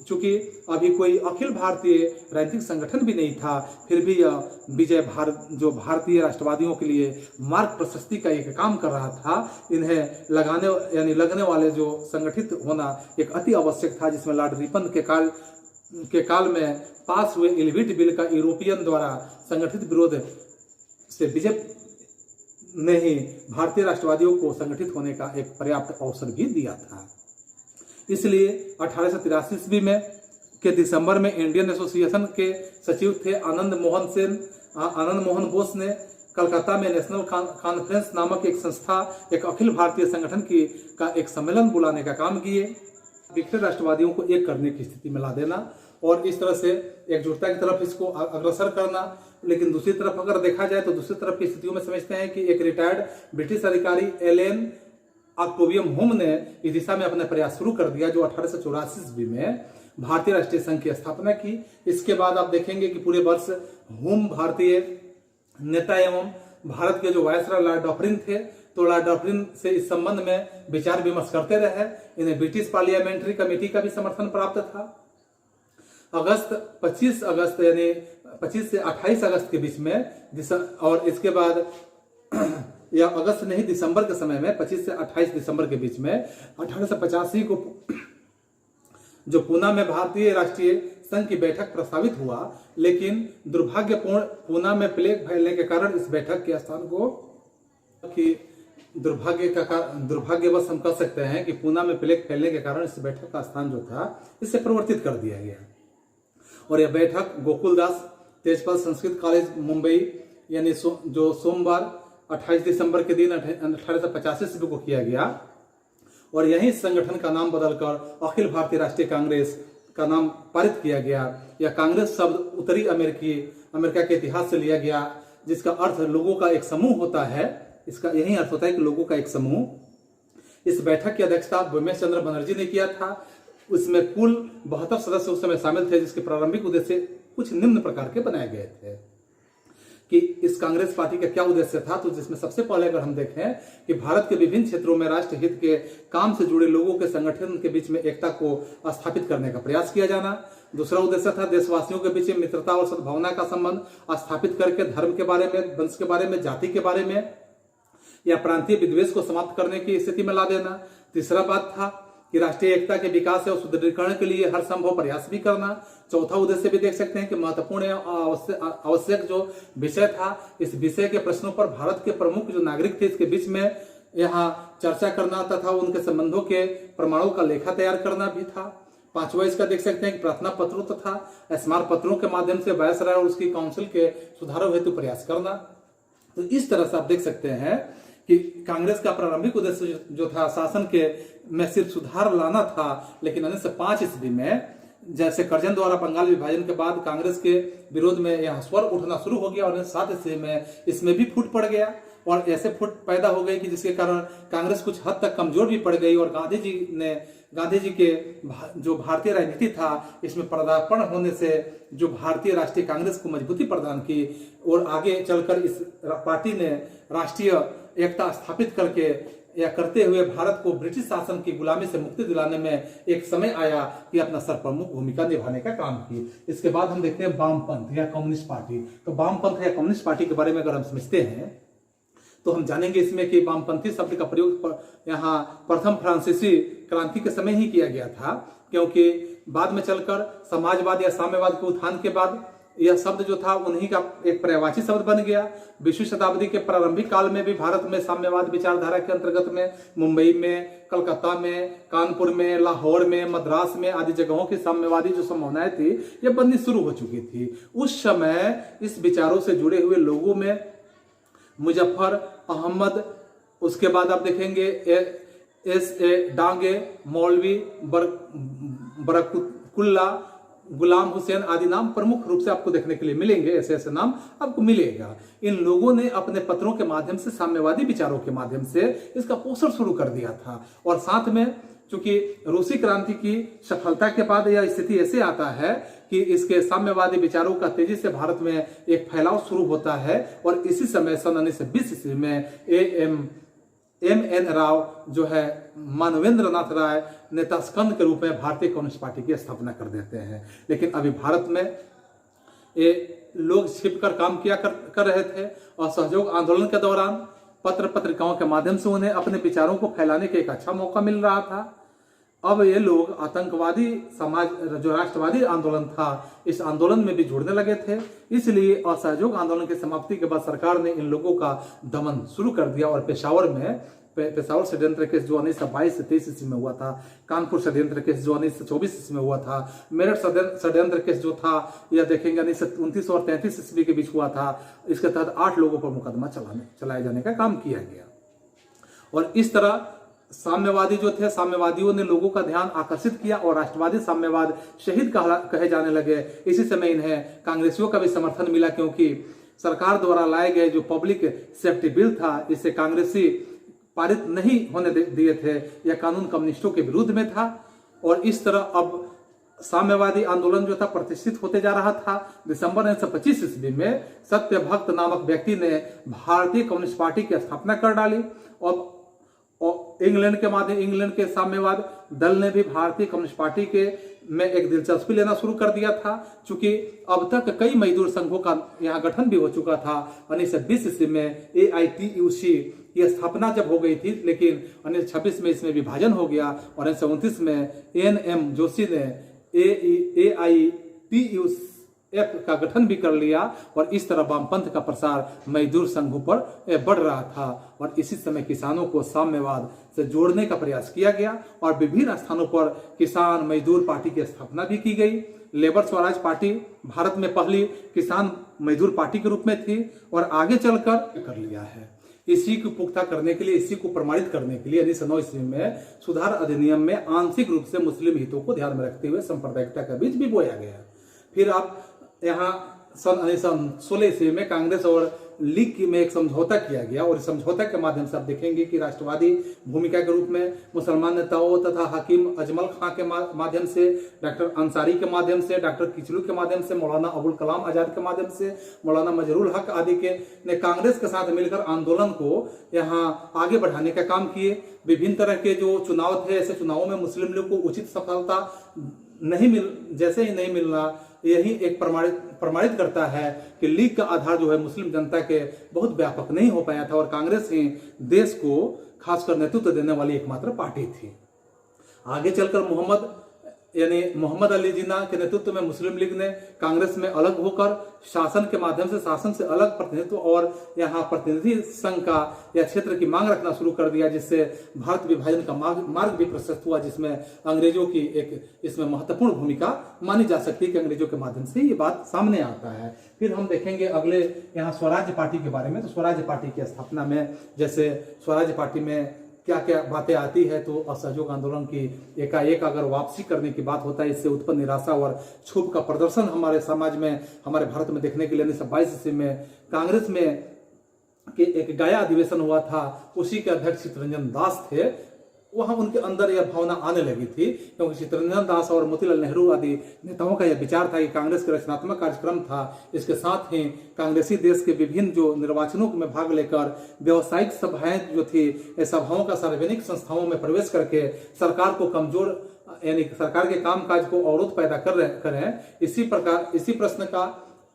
चूंकि अभी कोई अखिल भारतीय राजनीतिक संगठन भी नहीं था, फिर भी यह विजय भारत जो भारतीय राष्ट्रवादियों के लिए मार्ग प्रशस्ति का एक काम कर रहा था। इन्हें लगने वाले जो संगठित होना एक अति आवश्यक था, जिसमें लॉर्ड रिपन के काल में पास हुए इलविट बिल का यूरोपियन द्वारा संगठित विरोध से बीजेपी ने ही भारतीय राष्ट्रवादियों को संगठित होने का एक पर्याप्त अवसर भी दिया था। इसलिए 1883 ईस्वी में के दिसंबर में इंडियन एसोसिएशन के सचिव थे आनंद मोहन बोस ने कलकत्ता में नेशनल कॉन्फ्रेंस नामक एक संस्था, एक अखिल भारतीय संगठन का एक सम्मेलन बुलाने का काम किए, बिखरे राष्ट्रवादियों को एक करने की स्थिति में ला देना और इस तरह से एकजुटता की तरफ इसको अग्रसर करना। लेकिन दूसरी तरफ अगर देखा जाए तो दूसरी तरफ की स्थितियों में समझते हैं कि एक रिटायर्ड ब्रिटिश अधिकारी एल ऑक्टोवियम होम ने इस दिशा में अपना प्रयास शुरू कर दिया, जो 1884 ईस्वी में भारतीय राष्ट्रीय संघ की स्थापना की। इसके बाद आप देखेंगे कि पूरे वर्ष होम भारतीय नेता एवं भारत के जो वायसराय लॉर्ड डॉफरिन थे, तो लॉर्ड डॉफरिन से इस संबंध में विचार विमर्श करते रहे। इन्हें ब्रिटिश पार्लियामेंट्री कमेटी का भी समर्थन प्राप्त था। 25 अगस्त यानी 25 से 28 अगस्त के बीच में, और इसके बाद या अगस्त नहीं दिसंबर के समय में 25 से 28 दिसंबर के बीच में 1885 को जो पूना में भारतीय राष्ट्रीय संघ की बैठक प्रस्तावित हुआ, लेकिन दुर्भाग्यपूर्ण पूना में प्लेग फैलने के कारण इस बैठक के स्थान को दुर्भाग्यवश हम कह सकते हैं कि पूना में प्लेग फैलने के कारण इस बैठक का स्थान जो था इससे परिवर्तित कर दिया गया। और यह बैठक गोकुलदास तेजपाल संस्कृत कॉलेज मुंबई यानी जो सोमवार 28 दिसंबर के दिन 1885 ईस्वी को किया गया, और यही संगठन का नाम बदलकर अखिल भारतीय राष्ट्रीय कांग्रेस का नाम पारित किया गया। यह कांग्रेस शब्द उत्तरी अमेरिका के इतिहास से लिया गया, जिसका अर्थ लोगों का एक समूह होता है। इसका यही अर्थ होता है कि लोगों का एक समूह। इस बैठक की अध्यक्षता भूमेश चंद्र बनर्जी ने किया था। उसमें कुल 72 सदस्य उस समय शामिल थे, जिसके प्रारंभिक उद्देश्य कुछ निम्न प्रकार के बनाए गए थे कि इस कांग्रेस पार्टी का क्या उद्देश्य था। तो जिसमें सबसे पहले अगर हम देखें कि भारत के विभिन्न क्षेत्रों में राष्ट्र हित के काम से जुड़े लोगों के संगठन के बीच में एकता को स्थापित करने का प्रयास किया जाना। दूसरा उद्देश्य था देशवासियों के बीच मित्रता और सद्भावना का संबंध स्थापित करके धर्म के बारे में, वंश के बारे में, जाति के बारे में या प्रांतीय विद्वेष को समाप्त करने की स्थिति में ला देना। तीसरा बात था कि राष्ट्रीय एकता के विकास और सुदृढ़ीकरण के लिए हर संभव प्रयास भी करना। चौथा उद्देश्य भी देख सकते हैं कि महत्वपूर्ण आवश्यक जो विषय था, इस विषय के प्रश्नों पर भारत के प्रमुख जो नागरिक थे इसके बीच में यहाँ चर्चा करना तथा उनके संबंधों के प्रमाणों का लेखा तैयार करना भी था। पांचवा इसका देख सकते हैं कि प्रार्थना पत्रों तथा स्मारक पत्रों के माध्यम से वायसराय और उसकी काउंसिल के सुधारों हेतु प्रयास करना। तो इस तरह से आप देख सकते हैं कि कांग्रेस का प्रारंभिक उद्देश्य जो था शासन के में सिर्फ सुधार लाना था, लेकिन 1905 ईस्वी में जैसे कर्जन द्वारा बंगाल विभाजन के बाद कांग्रेस के विरोध में यहाँ स्वर उठना शुरू हो गया और 1907 ईस्वी में इसमें भी फूट पड़ गया और ऐसे फूट पैदा हो गई कि जिसके कारण कांग्रेस कुछ हद तक कमजोर भी पड़ गई और गांधी जी के जो भारतीय राजनीति था इसमें पदार्पण होने से जो भारतीय राष्ट्रीय कांग्रेस को मजबूती प्रदान की और आगे चलकर इस पार्टी ने राष्ट्रीय एकता स्थापित करके या करते हुए भारत को ब्रिटिश शासन की गुलामी से मुक्ति दिलाने में एक समय आया कि अपना सर्वप्रमुख भूमिका निभाने का काम की। इसके बाद हम देखते हैं वामपंथ या कम्युनिस्ट पार्टी। तो वामपंथ या कम्युनिस्ट पार्टी के बारे में अगर हम समझते हैं तो हम जानेंगे इसमें कि वामपंथी शब्द का प्रयोग यहाँ प्रथम फ्रांसीसी क्रांति के समय ही किया गया था, क्योंकि बाद में चलकर समाजवाद या साम्यवाद के उत्थान के बाद यह शब्द जो था उन्हीं का एक पर्यायवाची शब्द बन गया। 20वीं शताब्दी के प्रारंभिक काल में भी भारत में साम्यवाद विचारधारा के अंतर्गत में मुंबई में, कलकत्ता में, कानपुर में, लाहौर में, मद्रास में आदि जगहों की साम्यवादी जो संभावनाएं थी ये बननी शुरू हो चुकी थी। उस समय इस विचारों से जुड़े हुए लोगों में मुजफ्फर अहमद, उसके बाद आप देखेंगे S.A. डांगे, मौलवी बरकतुल्ला, गुलाम हुसैन आदि नाम प्रमुख रूप से आपको देखने के लिए मिलेंगे। ऐसे ऐसे नाम आपको मिलेगा। इन लोगों ने अपने पत्रों के माध्यम से, साम्यवादी विचारों के माध्यम से इसका पोषण शुरू कर दिया था। और साथ में चूंकि रूसी क्रांति की सफलता के बाद यह स्थिति ऐसे आता है कि इसके साम्यवादी विचारों का तेजी से भारत में एक फैलाव शुरू होता है और इसी समय सन 1920 ईस्वी में M.N. राव जो है मानवेंद्र नाथ राय नेता स्कंद के रूप में भारतीय कम्युनिस्ट पार्टी की स्थापना कर देते हैं। लेकिन अभी भारत में ये लोग छिपकर काम किया कर रहे थे और सहयोग आंदोलन के दौरान पत्र पत्रिकाओं के माध्यम से उन्हें अपने विचारों को फैलाने का एक अच्छा मौका मिल रहा था। अब ये लोग आतंकवादी समाज जो राष्ट्रवादी आंदोलन था इस आंदोलन में भी जुड़ने लगे थे। इसलिए असहयोग आंदोलन की समाप्ति के बाद सरकार ने इन लोगों का दमन शुरू कर दिया और पेशावर षड्यंत्र केस जो 1922 से 23 ईस्वी में हुआ था, कानपुर षड्यंत्र केस जो 1924 ईस्वी में हुआ था, मेरठ षड्यंत्र केस जो था यह देखेंगे 1929 और 33 ईस्वी के बीच हुआ था। इसके तहत 8 लोगों पर मुकदमा चलाए जाने का काम किया गया। और इस तरह साम्यवादी जो थे, साम्यवादियों ने लोगों का ध्यान आकर्षित किया और राष्ट्रवादी साम्यवाद शहीद कहे जाने लगे। इसी समय इन्हें कांग्रेसियों का भी समर्थन मिला, क्योंकि सरकार द्वारा लाए गए जो पब्लिक सेफ्टी बिल था इसे कांग्रेसी पारित नहीं होने दिए थे। यह कानून कम्युनिस्टों के विरुद्ध में था और इस तरह अब साम्यवादी आंदोलन जो था प्रतिष्ठित होते जा रहा था। दिसंबर 1925 ईस्वी में सत्यभक्त नामक व्यक्ति ने भारतीय कम्युनिस्ट पार्टी की स्थापना कर डाली और इंग्लैंड के साम्यवाद दल ने भी भारतीय कम्युनिस्ट पार्टी के में एक दिलचस्पी लेना शुरू कर दिया था। चूंकि अब तक कई मजदूर संघों का यहाँ गठन भी हो चुका था। 1920 ईस्वी में AITUC की स्थापना जब हो गई थी, लेकिन 1926 में इसमें विभाजन हो गया और 1929 में NM जोशी ने AITUF का गठन भी कर लिया और इस तरह वामपंथ का प्रसार मजदूर संघों पर बढ़ रहा था। और इसी समय किसानों को साम्यवाद से जोड़ने का प्रयास किया गया और विभिन्न स्थानों पर किसान मजदूर पार्टी की स्थापना भी की गई। लेबर स्वराज पार्टी भारत में पहली किसान मजदूर पार्टी के रूप में थी और आगे चलकर कर लिया है। इसी को पुख्ता करने के लिए, इसी को प्रमाणित करने के लिए 1909 ईस्वी में सुधार अधिनियम में आंशिक रूप से मुस्लिम हितों को ध्यान में रखते हुए सांप्रदायिकता का बीज भी बोया गया। फिर आप यहाँ सन 1916 ईस्वी में कांग्रेस और लीग में एक समझौता किया गया और इस समझौता के माध्यम से आप देखेंगे कि राष्ट्रवादी भूमिका के रूप में मुसलमान नेताओं तथा हकीम अजमल खां के माध्यम से, डॉक्टर अंसारी के माध्यम से, डॉक्टर किचलू के माध्यम से, मौलाना अबुल कलाम आजाद के माध्यम से, मौलाना मजरुल हक आदि के ने कांग्रेस के साथ मिलकर आंदोलन को यहाँ आगे बढ़ाने का काम किए। विभिन्न तरह के जो चुनाव थे, ऐसे चुनावों में मुस्लिम लीग को उचित सफलता नहीं मिलना यही एक प्रमाणित करता है कि लीग का आधार जो है मुस्लिम जनता के बहुत व्यापक नहीं हो पाया था और कांग्रेस ही देश को खासकर नेतृत्व देने वाली एकमात्र पार्टी थी। आगे चलकर मोहम्मद अली जिन्ना के नेतृत्व में मुस्लिम लीग ने कांग्रेस में अलग होकर शासन के माध्यम से शासन से अलग प्रतिनिधित्व और यहाँ प्रतिनिधि संघ का या क्षेत्र की मांग रखना शुरू कर दिया, जिससे भारत विभाजन का मार्ग भी प्रशस्त हुआ, जिसमें अंग्रेजों की एक इसमें महत्वपूर्ण भूमिका मानी जा सकती है कि अंग्रेजों के माध्यम से ये बात सामने आता है। फिर हम देखेंगे अगले यहाँ स्वराज्य पार्टी के बारे में। तो स्वराज्य पार्टी की स्थापना में जैसे स्वराज्य पार्टी में क्या क्या बातें आती है, तो असहयोग आंदोलन की एकाएक अगर वापसी करने की बात होता है, इससे उत्पन्न निराशा और क्षोभ का प्रदर्शन हमारे समाज में, हमारे भारत में देखने के लिए 1922 ईस्वी में कांग्रेस में के एक गया अधिवेशन हुआ था, उसी के अध्यक्ष चित्तरंजन दास थे। वहां उनके अंदर यह भावना आने लगी थी क्योंकि चित्तरंजन दास और मोतीलाल नेहरू आदि नेताओं का यह विचार था कि कांग्रेस का रचनात्मक कार्यक्रम था, इसके साथ ही कांग्रेसी देश के विभिन्न जो निर्वाचनों में भाग लेकर व्यावसायिक सभाएं जो थी, सभाओं का सार्वजनिक संस्थाओं में प्रवेश करके सरकार को कमजोर यानी सरकार के कामकाज को अवरोध पैदा करें। इसी प्रश्न का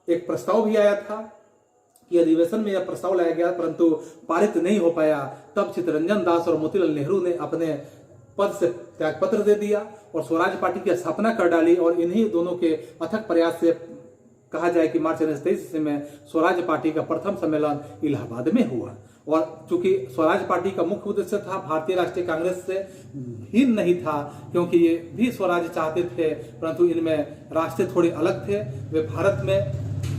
एक प्रस्ताव भी आया था कि अधिवेशन में यह प्रस्ताव लाया गया, परंतु पारित नहीं हो पाया। तब चित्तरंजन दास और मोतीलाल नेहरू ने अपने पद से त्यागपत्र दे दिया और स्वराज पार्टी की स्थापना कर डाली और इन्हीं दोनों के अथक प्रयास से कहा जाए कि मार्च 1923 ईस्वी में स्वराज पार्टी का प्रथम सम्मेलन इलाहाबाद में हुआ। और चूंकि स्वराज पार्टी का मुख्य उद्देश्य था भारतीय राष्ट्रीय कांग्रेस से भिन्न नहीं था, क्योंकि ये भी स्वराज चाहते थे, परंतु इनमें रास्ते थोड़े अलग थे। वे भारत में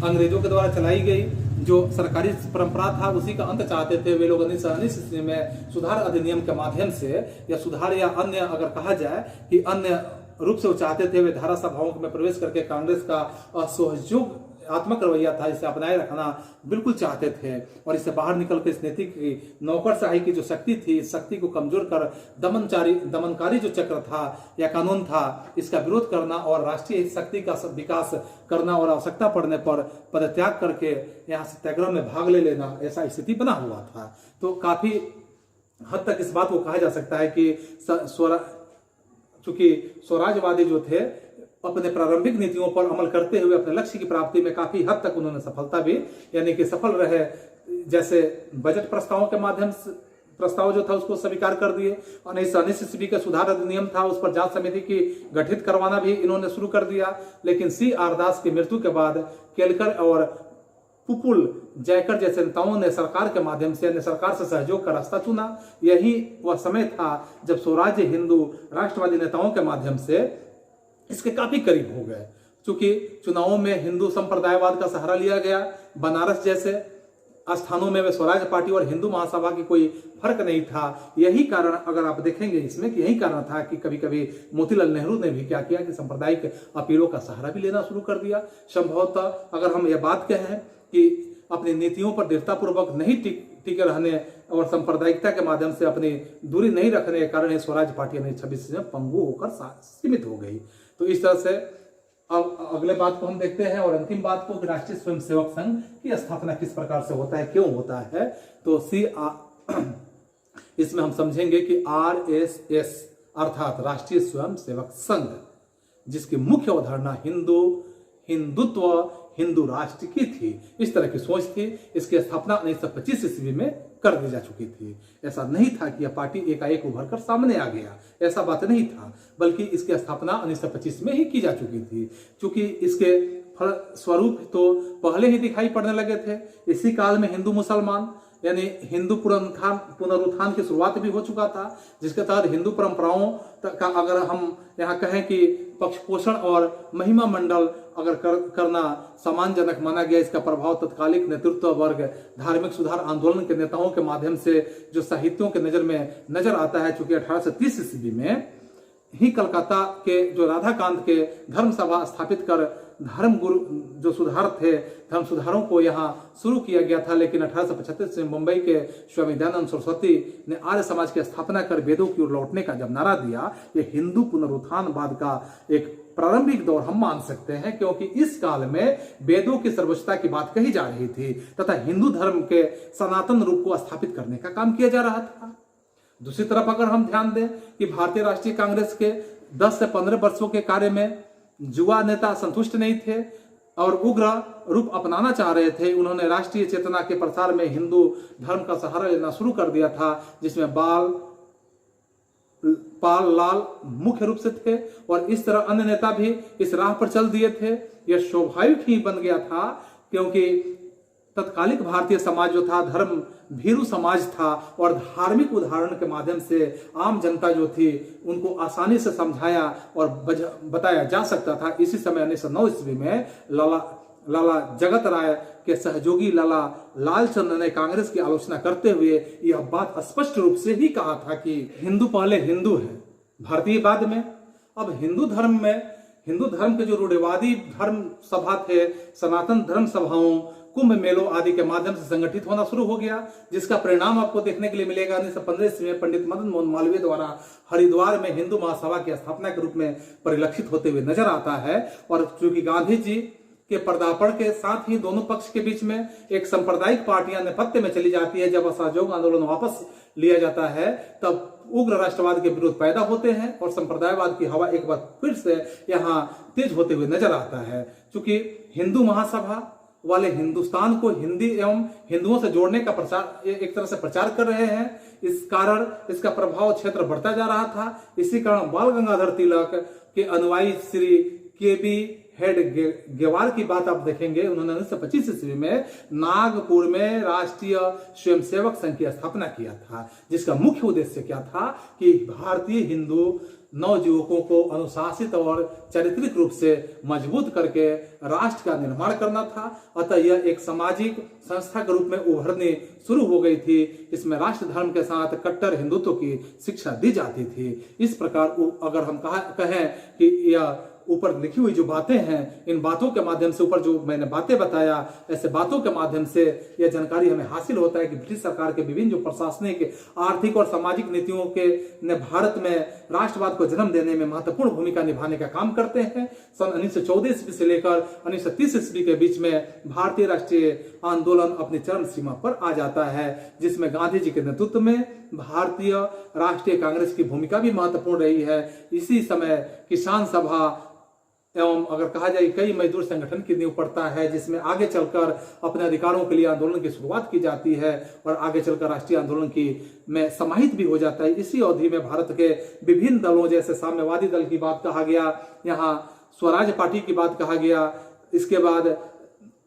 अंग्रेजों के द्वारा चलाई गई जो सरकारी परंपरा था उसी का अंत चाहते थे। वे लोग 1919 ईस्वी में सुधार अधिनियम के माध्यम से या सुधार या अन्य अगर कहा जाए कि अन्य रूप से वो चाहते थे, वे धारा सभाओं में प्रवेश करके कांग्रेस का असहयोग आत्मक रवैया था इसे अपनाए रखना बिल्कुल चाहते थे और इससे बाहर निकलकर इस नीति की नौकरशाही की जो शक्ति थी, इस शक्ति को कमजोर कर दमनकारी जो चक्र था या कानून था, इसका विरोध करना और राष्ट्रीय शक्ति का विकास करना और आवश्यकता पड़ने पर पदत्याग करके यहाँ सत्याग्रह में भाग ले लेना, ऐसा स्थिति बना हुआ था। तो काफी हद तक इस बात को कहा जा सकता है कि चूंकि स्वराजवादी जो थे अपने प्रारंभिक नीतियों पर अमल करते हुए अपने लक्ष्य की प्राप्ति में काफी हद तक उन्होंने सफलता भी यानी कि सफल रहे। जैसे बजट प्रस्तावों के माध्यम से प्रस्ताव जो था उसको स्वीकार कर दिए। 1919 ईस्वी का सुधार अधिनियम था, उस पर जांच समिति की गठित करवाना भी इन्होंने शुरू कर दिया। लेकिन C.R. दास की मृत्यु के बाद केलकर और पुपुल जयकर जैसे नेताओं ने सरकार के माध्यम से सरकार से सहयोग का रास्ता चुना। यही वह समय था जब स्वराज्य हिंदू राष्ट्रवादी नेताओं के माध्यम से इसके काफी करीब हो गए। चूंकि चुनावों में हिंदू संप्रदायवाद का सहारा लिया गया, बनारस जैसे स्थानों में वे स्वराज पार्टी और हिंदू महासभा की कोई फर्क नहीं था। यही कारण अगर आप देखेंगे इसमें कि यही कारण था कि कभी कभी मोतीलाल नेहरू ने भी क्या किया कि सांप्रदायिक अपीलों का सहारा भी लेना शुरू कर दिया। संभवतः अगर हम यह बात कहें कि अपनी नीतियों पर दृढ़तापूर्वक नहीं टिके रहने और सांप्रदायिकता के माध्यम से अपनी दूरी नहीं रखने के कारण स्वराज पार्टी 1926 में पंगु होकर सीमित हो गई। तो इस तरह से अब अगले बात को हम देखते हैं और अंतिम बात को, राष्ट्रीय स्वयंसेवक संघ की स्थापना किस प्रकार से होता है, क्यों होता है। तो इसमें हम समझेंगे कि RSS अर्थात राष्ट्रीय स्वयंसेवक संघ, जिसकी मुख्य अवधारणा हिंदुत्व, हिंदू राष्ट्र की थी, इस तरह की सोच थी। इसकी स्थापना 1925 ईस्वी में कर दी जा चुकी थी। ऐसा नहीं था कि यह पार्टी एकाएक उभर कर सामने आ गया, ऐसा बात नहीं था, बल्कि इसकी स्थापना 1925 में ही की जा चुकी थी। क्योंकि इसके फल स्वरूप तो पहले ही दिखाई पड़ने लगे थे। इसी काल में हिंदू मुसलमान यानी हिंदू पुनरुत्थान की शुरुआत भी हो चुका था, जिसके तहत हिंदू परंपराओं का अगर हम यहाँ कहें कि पक्ष पोषण और महिमा मंडल अगर करना सम्मानजनक माना गया। इसका प्रभाव तत्कालिक नेतृत्व वर्ग, धार्मिक सुधार आंदोलन के नेताओं के माध्यम से जो साहित्यों के नजर में नजर आता है। चूंकि 1830 ईस्वी में ही कलकत्ता के जो राधाकांत के धर्म सभा स्थापित कर धर्म गुरु जो सुधार थे, धर्म सुधारों को यहाँ शुरू किया गया था। लेकिन 1835 में मुंबई के स्वामी दयानंद सरस्वती ने आर्य समाज की स्थापना कर वेदों की ओर लौटने का जब नारा दिया, ये हिंदू पुनरुत्थानवाद का एक प्रारंभिक दौर हम मान सकते हैं, क्योंकि इस काल में वेदों की सर्वोच्चता की बात कही जा रही थी तथा हिंदू धर्म के सनातन रूप को स्थापित करने का काम किया जा रहा था। दूसरी तरफ अगर हम ध्यान दें कि भारतीय राष्ट्रीय कांग्रेस के 10 से 15 वर्षों के कार्य में युवा नेता संतुष्ट नहीं थे और उग्र रूप अपनाना चाह रहे थे। उन्होंने राष्ट्रीय चेतना के प्रसार में हिंदू धर्म का सहारा लेना शुरू कर दिया था, जिसमें पाल लाल मुख्य रूप से थे और इस तरह अन्य नेता भी इस राह पर चल दिए थे। यह स्वाभाविक ही बन गया था, क्योंकि तत्कालिक भारतीय समाज जो था धर्म भीरू समाज था और धार्मिक उदाहरण के माध्यम से आम जनता जो थी उनको आसानी से समझाया और बताया जा सकता था। इसी समय 1909 ईस्वी में लाला जगत राय के सहयोगी लाला लालचंद ने कांग्रेस की आलोचना करते हुए यह बात स्पष्ट रूप से ही कहा था कि हिंदू पहले हिंदू है, भारतीय बाद में। अब हिंदू धर्म के जो रूढ़िवादी धर्म सभा थे, सनातन धर्म सभाओं, कुंभ मेलों आदि के माध्यम से संगठित होना शुरू हो गया, जिसका परिणाम आपको देखने के लिए मिलेगा। 1915 ईस्वी में पंडित मदन मोहन मालवीय द्वारा हरिद्वार में हिंदू महासभा की स्थापना के रूप में परिलक्षित होते हुए नजर आता है। और चूंकि गांधी जी के पर्दापण के साथ ही दोनों पक्ष के बीच में एक सांप्रदायिक पार्टियां नेपथ्य में चली जाती है। जब असहयोग आंदोलन वापस लिया जाता है तब उग्र राष्ट्रवाद के विरोध पैदा होते हैं और संप्रदायवाद की हवा एक बार फिर से यहाँ तेज होते हुए नजर आता है। चूंकि हिंदू महासभा वाले हिंदुस्तान को हिंदी एवं हिंदुओं से जोड़ने का प्रचार एक तरह से प्रचार कर रहे हैं, इस कारण इसका प्रभाव क्षेत्र बढ़ता जा रहा था। इसी कारण बाल गंगाधर तिलक के अनुयायी श्री के.बी. हेडगेवार की बात आप देखेंगे। उन्होंने 1925 ईस्वी में नागपुर में राष्ट्रीय स्वयंसेवक संघ की स्थापना किया था, जिसका मुख्य उद्देश्य क्या था कि भारतीय हिंदू नवयुवकों को अनुशासित और चारित्रिक रूप से मजबूत करके राष्ट्र का निर्माण करना था। अतः यह एक सामाजिक संस्था के रूप में उभरने शुरू हो गई थी। इसमें राष्ट्र धर्म के साथ कट्टर हिंदुत्व की शिक्षा दी जाती थी। इस प्रकार अगर हम कहें कि यह ऊपर लिखी हुई जो बातें हैं, इन बातों के माध्यम से, ऊपर जो मैंने बातें बताया, ऐसे बातों के माध्यम से यह जानकारी हमें हासिल होता है कि ब्रिटिश सरकार के विभिन्न जो प्रशासनिक, आर्थिक और सामाजिक नीतियों के ने भारत में राष्ट्रवाद को जन्म देने में महत्वपूर्ण भूमिका निभाने का काम करते हैं। सन 1914 ईस्वी से लेकर 1930 ईस्वी के बीच में भारतीय राष्ट्रीय आंदोलन अपनी चरम सीमा पर आ जाता है, जिसमें गांधी जी के नेतृत्व में भारतीय राष्ट्रीय कांग्रेस की भूमिका भी महत्वपूर्ण रही है। इसी समय किसान सभा एवं अगर कहा जाए कई मजदूर संगठन की नींव पड़ता है, जिसमें आगे चलकर अपने अधिकारों के लिए आंदोलन की शुरुआत की जाती है और आगे चलकर राष्ट्रीय आंदोलन की में समाहित भी हो जाता है। इसी अवधि में भारत के विभिन्न दलों जैसे साम्यवादी दल की बात कहा गया, यहाँ स्वराज पार्टी की बात कहा गया, इसके बाद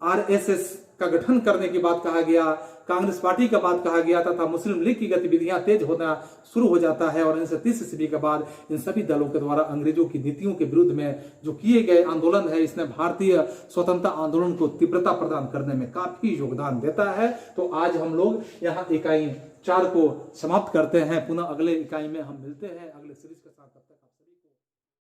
RSS का गठन करने की बात कहा गया, कांग्रेस पार्टी का बात कहा गया तथा मुस्लिम लीग की गतिविधियां तेज होना शुरू हो जाता है। और 1930 ईस्वी के बाद इन सभी दलों के द्वारा अंग्रेजों की नीतियों के विरुद्ध में जो किए गए आंदोलन है, इसने भारतीय स्वतंत्रता आंदोलन को तीव्रता प्रदान करने में काफी योगदान देता है। तो आज हम लोग यहाँ इकाई 4 को समाप्त करते हैं। पुनः अगले इकाई में हम मिलते हैं अगले सीरीज के साथ।